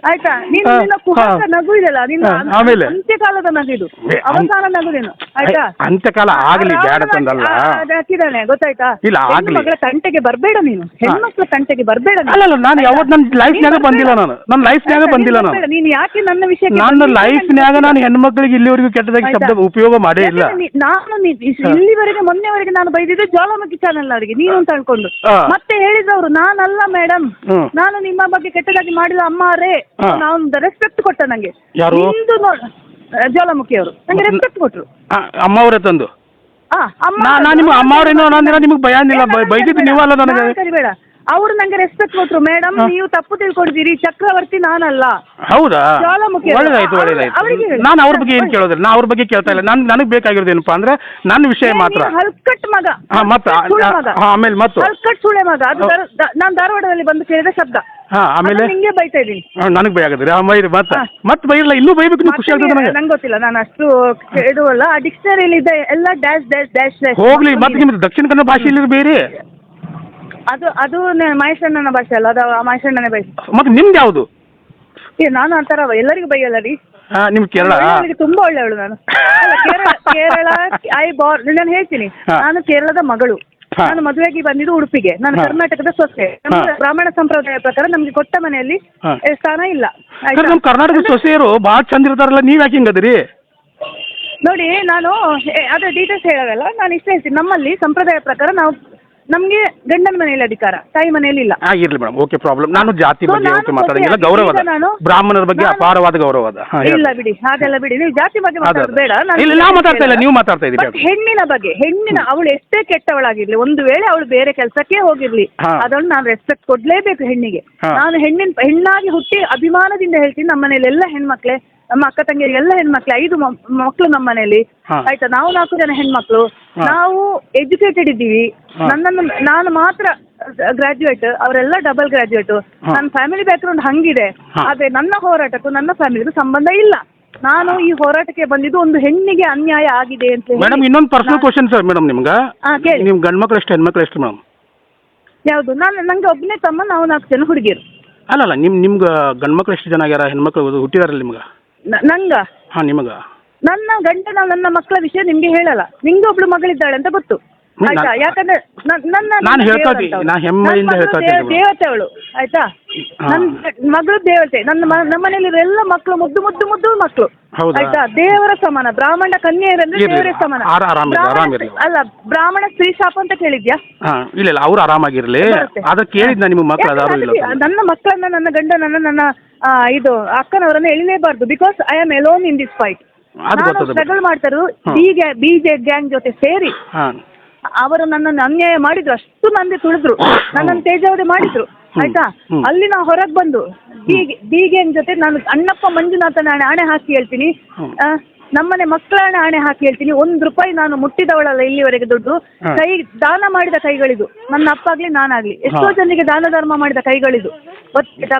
ಆಯ್ತಾ. ನೀನು ನಿನ್ನ ಕುಹಕ ನಗು ಇದೆಯಲ್ಲ, ನಿನ್ನ ಆಮೇಲೆ ಅಂತ್ಯಕಾಲದ ನಗು ಇದು, ಅವಸಾನ ನಗು ನೀನು, ಆಯ್ತಾ. ಅಂತ್ಯಕಾಲ ಆಗಲಿ ಬೇಡ ತಂದಲ್ಲ, ಹಾಕಿದಾನೆ ಗೊತ್ತಾಯ್ತಾ. ಇಲ್ಲ ಆಗ್ಲಿ. ಮಗಳ ತಂಟೆಗೆ ಬರ್ಬೇಡ ನೀನು, ಹೆಣ್ಮಕ್ಳ ತಂಟೆಗೆ ಬರ್ಬೇಡ ನೀನು. ಅಲ್ಲ, ನಾನು ಯಾವತ್ತು ನನ್ನ ಲೈಫ್ನಾಗ ಬಂದಿಲ್ಲ, ನನ್ನ ಲೈಫ್ನಾಗ ಬಂದಿಲ್ಲ ನಾನು. ನೀನು ಯಾಕೆ ನನ್ನ ವಿಷಯಕ್ಕೆ ನನ್ನ ಲೈಫ್ನಾಗ ನಾನು ಹೆಣ್ಮಕ್ಳಿಗೆ ಇಲ್ಲಿವರೆಗೂ ಕೆಟ್ಟದಾಗಿ ಶಬ್ದ ಉಪಯೋಗ ಮಾಡೇ ಇಲ್ಲ. ನಾನು ಇಲ್ಲಿವರೆಗೆ ಮೊನ್ನೆವರೆಗೆ ನಾನು ಬೈದಿದ್ದೆ ಜ್ವಾಲಾಮುಖಿ ಚಾನೆಲ್ ಅವರಿಗೆ, ನೀನು ಅಂತ ಅನ್ಕೊಂಡು. ಮತ್ತೆ ಹೇಳಿದವರು ನಾನಲ್ಲ ಮೇಡಮ್, ನಾನು ನಿಮ್ಮ ಬಗ್ಗೆ ಕೆಟ್ಟದಾಗಿ ಮಾಡಿದ ಅಮ್ಮಾರೇ. ನಾನು ರೆಸ್ಪೆಕ್ಟ್ ಕೊಟ್ಟ ನಂಗೆ. ಯಾರು? ಜ್ವಾಲಾಮುಖಿ ಅವರು ನಂಗೆ ರೆಸ್ಪೆಕ್ಟ್ ಕೊಟ್ರು. ಅಮ್ಮ ಅವರೇ ತಂದು ನಾನು ನಿಮ್ಮ ಅಮ್ಮ ಅವ್ರೇನೋ ಅನ್ನೋದಿನ ನಿಮಗೆ ಭಯ ಏನಿಲ್ಲ, ಬೈದಿದ್ದು ನೀವಲ್ಲ ನನಗೆ. ಕರಿಬೇಡ. ಅವರು ನಂಗೆ ರೆಸ್ಪೆಕ್ಟ್ ಕೊಟ್ರು. ಮೇಡಮ್, ನೀವು ತಪ್ಪು ತಿಳ್ಕೊಂಡಿದ್ದೀರಿ, ಚಕ್ರವರ್ತಿ ನಾನಲ್ಲ. ಹೌದಾ? ಜ್ವಾಲಾಮುಖಿ ಒಳ್ಳೇದಾಯ್ತು. ನಾನು ಅವ್ರ ಬಗ್ಗೆ ಏನು ಕೇಳೋದಿಲ್ಲ, ನಾ ಅವ್ರ ಬಗ್ಗೆ ಕೇಳ್ತಾ ಇಲ್ಲ. ನನಗೆ ಬೇಕಾಗಿರೋದು ಏನಪ್ಪಾ ಅಂದ್ರೆ ನನ್ನ ವಿಷಯ ಮಾತ್ರ. ಹಲ್ಕಟ್ ಮಗ, ಮತ್ತೆ ಆಮೇಲೆ ಮತ್ತೆ ಹಲ್ಕಟ್ ಸುಳೆ ಮಗ. ಅದು ನಾನು ಧಾರವಾಡದಲ್ಲಿ ಬಂದು ಕೇಳಿದ ಶಬ್ದ. ಆಮೇಲೆ ನಿಂಗೆ ಬೈತಾ ಇದ್ದೀನಿ. ನನಗೆ ಭಯ ಆಗದ್ರಿ. ಬೈರಿ ಮತ್ತೆ ಬೈರಲ್ಲ, ಇನ್ನೂ ಬೈಬೇಕು. ನೀವು ಖುಷಿ ಆಗ್ತದೆ ನನಗೆ. ನಂಗೆ ಗೊತ್ತಿಲ್ಲ, ನಾನು ಅಷ್ಟು ಇಡುವಲ್ಲ. ಆ ಡಿಕ್ಷನರಿಯಲ್ಲಿ ಇದೆ ಎಲ್ಲ ಡ್ಯಾಶ್ ಡ್ಯಾಶ್ ಡ್ಯಾಶ್ ಡ್ಯಾಶ್. ಹೋಗ್ಲಿ, ಮತ್ತೆ ನಿಮ್ದು ದಕ್ಷಿಣ ಕನ್ನಡ ಭಾಷೆಯಲ್ಲಿ ಬೇರೆ. ಅದು ಮಹೇಶಣ್ಣನ ಭಾಷೆ ಅಲ್ಲ, ಅದು ಮಹೇಶಣ್ಣನೇ ಬೈ. ಮತ್ತೆ ನಿಮ್ದು ಯಾವುದು? ನಾನು ಅಂತಾರ ಎಲ್ಲರಿಗೂ ಬೈಯಲ್ಲ ರೀ. ನಿಮ್ ಕೇರಳ ತುಂಬಾ ಒಳ್ಳೆಯವಳು ನಾನು. ಕೇರಳ ನಾನು ಹೇಳ್ತೀನಿ, ನಾನು ಕೇರಳದ ಮಗಳು. ನಾನು ಮದುವೆಗೆ ಬಂದಿದ್ದು ಉಡುಪಿಗೆ. ನಾನು ಕರ್ನಾಟಕದ ಸೊಸೆ. ಬ್ರಾಹ್ಮಣ ಸಂಪ್ರದಾಯ ಪ್ರಕಾರ ನಮ್ಗೆ ಕೊಟ್ಟ ಮನೆಯಲ್ಲಿ ಸ್ಥಾನ ಇಲ್ಲ. ನಮ್ಮ ಕರ್ನಾಟಕದ ಸೊಸೆಯರು ಬಹಳ ಚಂದ ಇರ್ತಾರಲ್ಲ, ನೀವ್ ಯಾಕೆ ಹಿಂಗದ್ರಿ? ನೋಡಿ, ನಾನು ಅದ್ರ ಡೀಟೇಲ್ಸ್ ಹೇಳೋದಲ್ಲ, ನಾನು ಇಷ್ಟ ಹೇಳ್ತೀನಿ. ನಮ್ಮಲ್ಲಿ ಸಂಪ್ರದಾಯ ಪ್ರಕಾರ ನಮ್ಗೆ ಗಂಡನ ಮನೆಯಲ್ಲಿ ಅಧಿಕಾರ, ತಾಯಿ ಮನೆಯಲ್ಲಿ ಇಲ್ಲ. ಇರ್ಲಿ ಮೇಡಮ್, ಓಕೆ, ಪ್ರಾಬ್ಲಮ್. ನಾನು ಜಾತಿ ಬಗ್ಗೆ ಓಕೆ ಮಾತಾಡಂಗಿಲ್ಲ, ಗೌರವದ ಬ್ರಾಹ್ಮಣರ ಬಗ್ಗೆ ಅಪಾರವಾದ ಗೌರವದ. ಇಲ್ಲ ಬಿಡಿ, ಅದೆಲ್ಲ ಬಿಡಿ. ನೀವು ಜಾತಿ ಬಗ್ಗೆ ಮಾತಾಡೋದು ಬೇಡ. ನಾ ಮಾತಾಡ್ತಾ ಇಲ್ಲ, ನೀವು ಮಾತಾಡ್ತಾ ಇದ್ದೀರಿ. ಹೆಣ್ಣಿನ ಬಗ್ಗೆ, ಅವಳು ಎಷ್ಟೇ ಕೆಟ್ಟವಳಾಗಿರ್ಲಿ, ಒಂದು ವೇಳೆ ಅವಳು ಬೇರೆ ಕೆಲಸಕ್ಕೆ ಹೋಗಿರ್ಲಿ, ಅದನ್ನು ನಾನು ರೆಸ್ಪೆಕ್ಟ್ ಕೊಡ್ಲೇಬೇಕು ಹೆಣ್ಣಿಗೆ. ನಾನು ಹೆಣ್ಣಾಗಿ ಹುಟ್ಟಿ ಅಭಿಮಾನದಿಂದ ಹೇಳ್ತೀನಿ, ನಮ್ಮ ಮನೇಲಿ ಎಲ್ಲ ಹೆಣ್ಮಕ್ಳೇ, ನಮ್ಮ ಅಕ್ಕ ತಂಗಿಯರಿಗೆ ಎಲ್ಲ ಹೆಣ್ಮಕ್ಳು, 5 ಮಕ್ಕಳು ನಮ್ಮ ಮನೇಲಿ, ಆಯ್ತಾ. ನಾವು 4 ಜನ ಹೆಣ್ಮಕ್ಳು, ನಾವು ಎಜುಕೇಟೆಡ್ ಇದ್ದೀವಿ. ನಾನು ಮಾತ್ರ ಗ್ರಾಜ್ಯುಯೇಟ್, ಅವರೆಲ್ಲ ಡಬಲ್ ಗ್ರಾಜ್ಯುಯೇಟ್. ನನ್ನ ಫ್ಯಾಮಿಲಿ ಬ್ಯಾಕ್ಗ್ರೌಂಡ್ ಹಂಗಿದೆ. ಆದ್ರೆ ನನ್ನ ಹೋರಾಟಕ್ಕೂ ನನ್ನ ಫ್ಯಾಮಿಲಿಗೂ ಸಂಬಂಧ ಇಲ್ಲ. ನಾನು ಈ ಹೋರಾಟಕ್ಕೆ ಬಂದಿದ್ದು ಒಂದು ಹೆಣ್ಣಿಗೆ ಅನ್ಯಾಯ ಆಗಿದೆ ಅಂತ ಹೇಳಿ. ಮೇಡಮ್, ಇನ್ನೊಂದು ಪರ್ಸನಲ್ ಕ್ವಶನ್ ಸರ್ ಮೇಡಮ್ ನಿಮ್ಗೆ. ನಿಮ್ ಗಂಡು ಮಕ್ಳು ಎಷ್ಟು, ಹೆಣ್ಮಕ್ಳು ಎಷ್ಟು ಮೇಡಮ್? ಯಾವುದು? ನಂಗೆ ಒಬ್ಬನೇ ತಮ್ಮ, ನಾವು 4 ಜನ ಹುಡುಗಿಯರು. ಅಲ್ಲಲ್ಲ, ನಿಮ್ಗೆ ಗಂಡು ಮಕ್ಳು ಎಷ್ಟು ಜನ ಆಗ್ಯಾರ, ಹೆಣ್ಮಕ್ಳು ಹುಟ್ಟಿದಾರಲ್ಲ ನಿಮ್ಗೆ? ನಿಮಗ ನನ್ನ ಗಂಡನ ನನ್ನ ಮಕ್ಕಳ ವಿಷಯ ನಿಮ್ಗೆ ಹೇಳಲ್ಲ. ನಿಂಗೆ ಒಬ್ಳು ಮಗಳಿದ್ದಾಳೆ ಅಂತ ಗೊತ್ತು, ಆಯ್ತಾ. ಯಾಕಂದ್ರೆ ನಾನು ದೇವತೆ ಅವಳು, ಆಯ್ತಾ. ನನ್ನ ಮಗಳು ದೇವತೆ. ನಮ್ಮ ಮನೆಯಲ್ಲಿರೋ ಎಲ್ಲ ಮಕ್ಕಳು ಮುದ್ದು ಮುದ್ದು ಮುದ್ದು ಮಕ್ಕಳು, ಆಯ್ತಾ. ದೇವರ ಸಮಾನ. ಬ್ರಾಹ್ಮಣ ಕನ್ಯೆಯರಂದ್ರೆ ದೇವರ ಸಮಾನ. ಅಲ್ಲ, ಬ್ರಾಹ್ಮಣ ಸ್ತ್ರೀ ಶಾಪ ಅಂತ ಕೇಳಿದ್ಯಾ? ಇಲ್ಲ, ಅವ್ರು ಆರಾಮಾಗಿರ್ಲಿ. ನನ್ನ ಮಕ್ಕಳನ್ನ, ನನ್ನ ಗಂಡನನ್ನ, ನನ್ನ ಇದು ಅಕ್ಕನವರನ್ನ ಎಳಿಲೇಬಾರ್ದು. Because I am alone in this fight. ನಾನು ಸ್ಟ್ರಗಲ್ ಮಾಡ್ತಾರು ಬಿಜೆ ಗ್ಯಾಂಗ್ ಜೊತೆ ಸೇರಿ. ಅವರು ನನ್ನನ್ನು ಅನ್ಯಾಯ ಮಾಡಿದ್ರು, ಅಷ್ಟು ಮಂದಿ ತುಳಿದ್ರು, ನನ್ನನ್ನು ತೇಜಾವಧೆ ಮಾಡಿದ್ರು, ಆಯ್ತಾ. ಅಲ್ಲಿ ನಾವು ಹೊರಗೆ ಬಂದು ಡಿ ಗ್ಯಾಂಗ್ ಜೊತೆ ನಾನು ಅಣ್ಣಪ್ಪ ಮಂಜುನಾಥನ ಆಣೆ ಹಾಕಿ ಹೇಳ್ತೀನಿ, ನಮ್ಮನೆ ಮಕ್ಕಳ ಆಣೆ ಹಾಕಿ ಹೇಳ್ತೀನಿ, ₹1 ನಾನು ಮುಟ್ಟಿದವಳಲ್ಲ ಇಲ್ಲಿವರೆಗೆ. ದುಡ್ಡು ದಾನ ಮಾಡಿದ ಕೈಗಳಿದು. ನನ್ನ ಅಪ್ಪ ಆಗ್ಲಿ, ನಾನಾಗ್ಲಿ, ಎಷ್ಟೋ ಜನರಿಗೆ ದಾನ ಧರ್ಮ ಮಾಡಿದ ಕೈಗಳಿದು.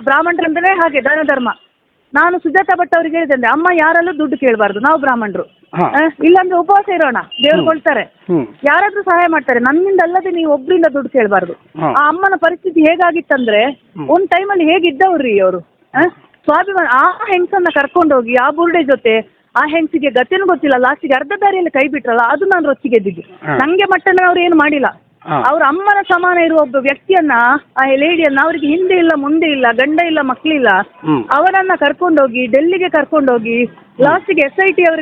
ಬ್ರಾಹ್ಮಣರಂದ್ರೆ ಹಾಗೆ ದಾನ ಧರ್ಮ. ನಾನು ಸುಜಾತಾ ಭಟ್ ಅವ್ರಿಗೆ ಹೇಳಿದೆ, ಅಮ್ಮ ಯಾರಲ್ಲೂ ದುಡ್ಡು ಕೇಳಬಾರ್ದು, ನಾವು ಬ್ರಾಹ್ಮಣರು, ಇಲ್ಲಾಂದ್ರೆ ಉಪವಾಸ ಇರೋಣ, ದೇವ್ರು ಕೊಡ್ತಾರೆ, ಯಾರಾದ್ರೂ ಸಹಾಯ ಮಾಡ್ತಾರೆ, ನನ್ನಿಂದ ಅಲ್ಲದೆ ನೀವು ಒಬ್ರಿಂದ ದುಡ್ಡು ಕೇಳಬಾರ್ದು. ಆ ಅಮ್ಮನ ಪರಿಸ್ಥಿತಿ ಹೇಗಾಗಿತ್ತಂದ್ರೆ, ಒಂದ್ ಟೈಮಲ್ಲಿ ಹೇಗಿದ್ದವ್ರಿ ಅವರು, ಸ್ವಾಭಿಮಾನ. ಆ ಹೆಂಗಸನ್ನ ಕರ್ಕೊಂಡೋಗಿ ಆ ಬುರುಡೆ ಜೊತೆ, ಆ ಹೆಂಗಸಿಗೆ ಗತಿನೂ ಗೊತ್ತಿಲ್ಲ, ಲಾಸ್ಟಿಗೆ ಅರ್ಧ ದಾರಿಯಲ್ಲಿ ಕೈ ಬಿಟ್ರಲ್ಲ, ಅದು ನಾನು ರೊಚ್ಚಿಗೆದ್ದಿದ್ದು. ನಂಗೆ ಮಟ್ಟನ ಅವ್ರು ಏನು ಮಾಡಿಲ್ಲ, ಹಾ. ಅವ್ರ ಅಮ್ಮನ ಸಮಾನ ಇರುವ ಒಬ್ಬ ವ್ಯಕ್ತಿಯನ್ನ, ಆ ಲೇಡಿಯನ್ನ, ಅವ್ರಿಗೆ ಹಿಂದೆ ಇಲ್ಲ ಮುಂದೆ ಇಲ್ಲ, ಗಂಡ ಇಲ್ಲ ಮಕ್ಕಳಿಲ್ಲ, ಹ್ಮ್. ಅವರನ್ನ ಕರ್ಕೊಂಡೋಗಿ ಡೆಲ್ಲಿಗೆ ಕರ್ಕೊಂಡೋಗಿ ಲಾಸ್ಟ್ಗೆ SIT ಅವರ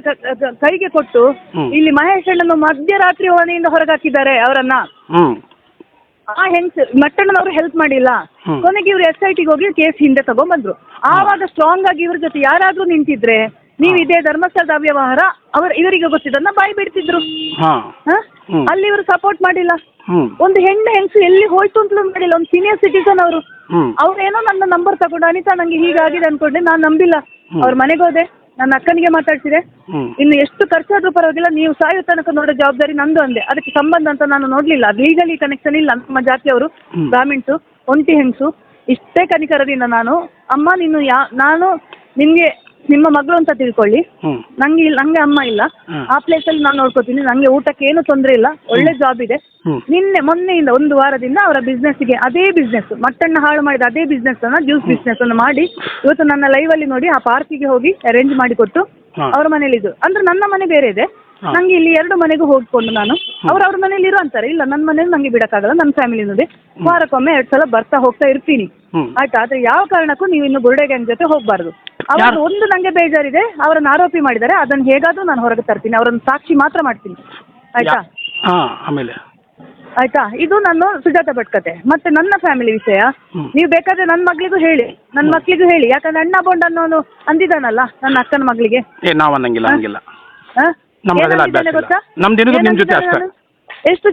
ಕೈಗೆ ಕೊಟ್ಟು ಹ್ಮ್. ಇಲ್ಲಿ ಮಹೇಶ್ ಅಣ್ಣನ ಮಧ್ಯರಾತ್ರಿ ಮನೆಯಿಂದ ಹೊರಗಾಕಿದ್ದಾರೆ ಅವರನ್ನ. ಹ್ಮ್ ಆ ಹೆಂಗ್ಸ್ ಮಟ್ಟಣ್ಣನವರು ಹೆಲ್ಪ್ ಮಾಡಿಲ್ಲ. ಹ್ಮ್. ಕೊನೆಗೆ ಇವ್ರು SITಗೆ ಹೋಗಿ ಕೇಸ್ ಹಿಂದೆ ತಗೊಂಡ್ಬಂದ್ರು. ಆವಾಗ ಸ್ಟ್ರಾಂಗ್ ಆಗಿ ಇವ್ರ ಜೊತೆ ಯಾರಾದ್ರೂ ನಿಂತಿದ್ರೆ ನೀವು ಇದೇ ಧರ್ಮಸ್ಥಳದ ಅವ್ಯವಹಾರ ಇವರಿಗೆ ಗೊತ್ತಿದ್ದನ್ನ ಬಾಯಿ ಬಿಡ್ತಿದ್ರು. ಹಾ ಹ? ಹ್ಮ್. ಅಲ್ಲಿ ಇವರು ಸಪೋರ್ಟ್ ಮಾಡಿಲ್ಲ. ಹ್ಮ್ ಒಂದು ಹೆಂಗಸು ಎಲ್ಲಿ ಹೋಯ್ತು ಅಂತಲೂ ಮಾಡಿಲ್ಲ. ಒಂದು ಸೀನಿಯರ್ ಸಿಟಿಸನ್ ಅವರು. ಹ್ಮ್ ಅವ್ರೇನೋ ನನ್ನ ನಂಬರ್ ತಗೊಂಡು, ಅನಿತಾ ನಂಗೆ ಹೀಗಾಗಿದೆ ಅನ್ಕೊಂಡೆ, ನಾನು ನಂಬಿಲ್ಲ. ಅವ್ರ ಮನೆಗೆ ಹೋದೆ, ನನ್ನ ಅಕ್ಕನಿಗೆ ಮಾತಾಡ್ಸಿದೆ. ಹ್ಮ್. ಇನ್ನು ಎಷ್ಟು ಖರ್ಚಾದ್ರೂ ಪರವಾಗಿಲ್ಲ, ನೀವು ಸಾಯೋ ತನಕ ನೋಡೋ ಜವಾಬ್ದಾರಿ ನಂದು ಅಂದೆ. ಅದಕ್ಕೆ ಸಂಬಂಧ ಅಂತ ನಾನು ನೋಡ್ಲಿಲ್ಲ. ಲೀಗಲಿ ಕನೆಕ್ಷನ್ ಇಲ್ಲ. ನಮ್ಮ ಜಾತಿಯವರು, ಬ್ರಾಹ್ಮಿಣ್ಸು, ಒಂಟಿ ಹೆಂಗಸು. ಇಷ್ಟೇ ಕನಿಕರದಿಂದ ನಾನು, ಅಮ್ಮ ನೀನು ನಾನು ನಿಮ್ಗೆ ನಿಮ್ಮ ಮಗಳು ಅಂತ ತಿಳ್ಕೊಳ್ಳಿ, ಹ್ಮ್. ನಂಗೆ ಅಮ್ಮ ಇಲ್ಲ, ಆ ಪ್ಲೇಸಲ್ಲಿ ನಾನು ನೋಡ್ಕೋತೀನಿ, ನಂಗೆ ಊಟಕ್ಕೆ ಏನು ತೊಂದರೆ ಇಲ್ಲ, ಒಳ್ಳೆ ಜಾಬ್ ಇದೆ. ಹ್ಮ್. ಮೊನ್ನೆಯಿಂದ ಒಂದು ವಾರದಿಂದ ಅವರ ಬಿಸ್ನೆಸ್ಗೆ, ಅದೇ ಬಿಸ್ನೆಸ್ ಮಟ್ಟಣ್ಣ ಹಾಳು ಮಾಡಿದ ಅದೇ ಬಿಸ್ನೆಸ್ ಅನ್ನ, ಜ್ಯೂಸ್ ಬಿಸ್ನೆಸ್ ಅನ್ನು ಮಾಡಿ ಇವತ್ತು ನನ್ನ ಲೈವ್ ಅಲ್ಲಿ ನೋಡಿ ಆ ಪಾರ್ಕಿಗೆ ಹೋಗಿ ಅರೇಂಜ್ ಮಾಡಿಕೊಟ್ಟು ಅವ್ರ ಮನೇಲಿ ಇದ್ದು. ಅಂದ್ರೆ ನನ್ನ ಮನೆ ಬೇರೆ ಇದೆ, ನಂಗೆ ಇಲ್ಲಿ 2 ಮನೆಗೂ ಹೋಗ್ಕೊಂಡು ನಾನು ಅವ್ರ ಮನೇಲಿ ಇರು ಅಂತಾರೆ. ಇಲ್ಲ, ನನ್ನ ಮನೇಲಿ ನಂಗೆ ಬಿಡಕ್ಕಾಗಲ್ಲ, ನನ್ನ ಫ್ಯಾಮಿಲಿ ನೋಡಿ ವಾರಕ್ಕೊಮ್ಮೆ 2 ಸಲ ಬರ್ತಾ ಹೋಗ್ತಾ ಇರ್ತೀನಿ. ಆಯ್ತಾ? ಆದ್ರೆ ಯಾವ ಕಾರಣಕ್ಕೂ ನೀವು ಇನ್ನು ಬುರ್ಡೆ ಗ್ಯಾಂಗ್ ಜೊತೆ ಹೋಗ್ಬಾರ್ದು. ಅವ್ರ ಒಂದು ನಂಗೆ ಬೇಜಾರಿದೆ, ಅವರನ್ನ ಆರೋಪಿ ಮಾಡಿದ್ದಾರೆ, ಅದನ್ನ ಹೇಗಾದ್ರೂ ನಾನು ಹೊರಗೆ ತರ್ತೀನಿ, ಅವರನ್ನು ಸಾಕ್ಷಿ ಮಾತ್ರ ಮಾಡ್ತೀನಿ. ಆಯ್ತಾ? ಆಮೇಲೆ ಆಯ್ತಾ? ಇದು ನಾನು ಸುಜಾತ ಭಟ್ ಕತೆ. ಮತ್ತೆ ನನ್ನ ಫ್ಯಾಮಿಲಿ ವಿಷಯ ನೀವು ಬೇಕಾದ್ರೆ ನನ್ನ ಮಗಳಿಗೂ ಹೇಳಿ, ನನ್ನ ಮಕ್ಳಿಗೂ ಹೇಳಿ. ಯಾಕಂದ್ರೆ ಅಣ್ಣ ಬೋಂಡ್ ಅನ್ನೋನು ಅಂದಿದ್ದಾನಲ್ಲ ನನ್ನ ಅಕ್ಕನ ಮಗಳಿಗೆ. ನಾವ್ ಅನ್ನಂಗಿಲ್ಲ, ಹಂಗಿಲ್ಲ. ಹ? ನಮ್ಗೆ ಅದೆಲ್ಲ ಏನಂದಿದ್ದಾನೆ ಅಭ್ಯಾಸ ಇಲ್ಲ. ಗೊತ್ತಾ? ನಮ್ದು ಇರೋದು ನಿಮ್ ಜೊತೆ ಅಷ್ಟೇ. ಎಷ್ಟು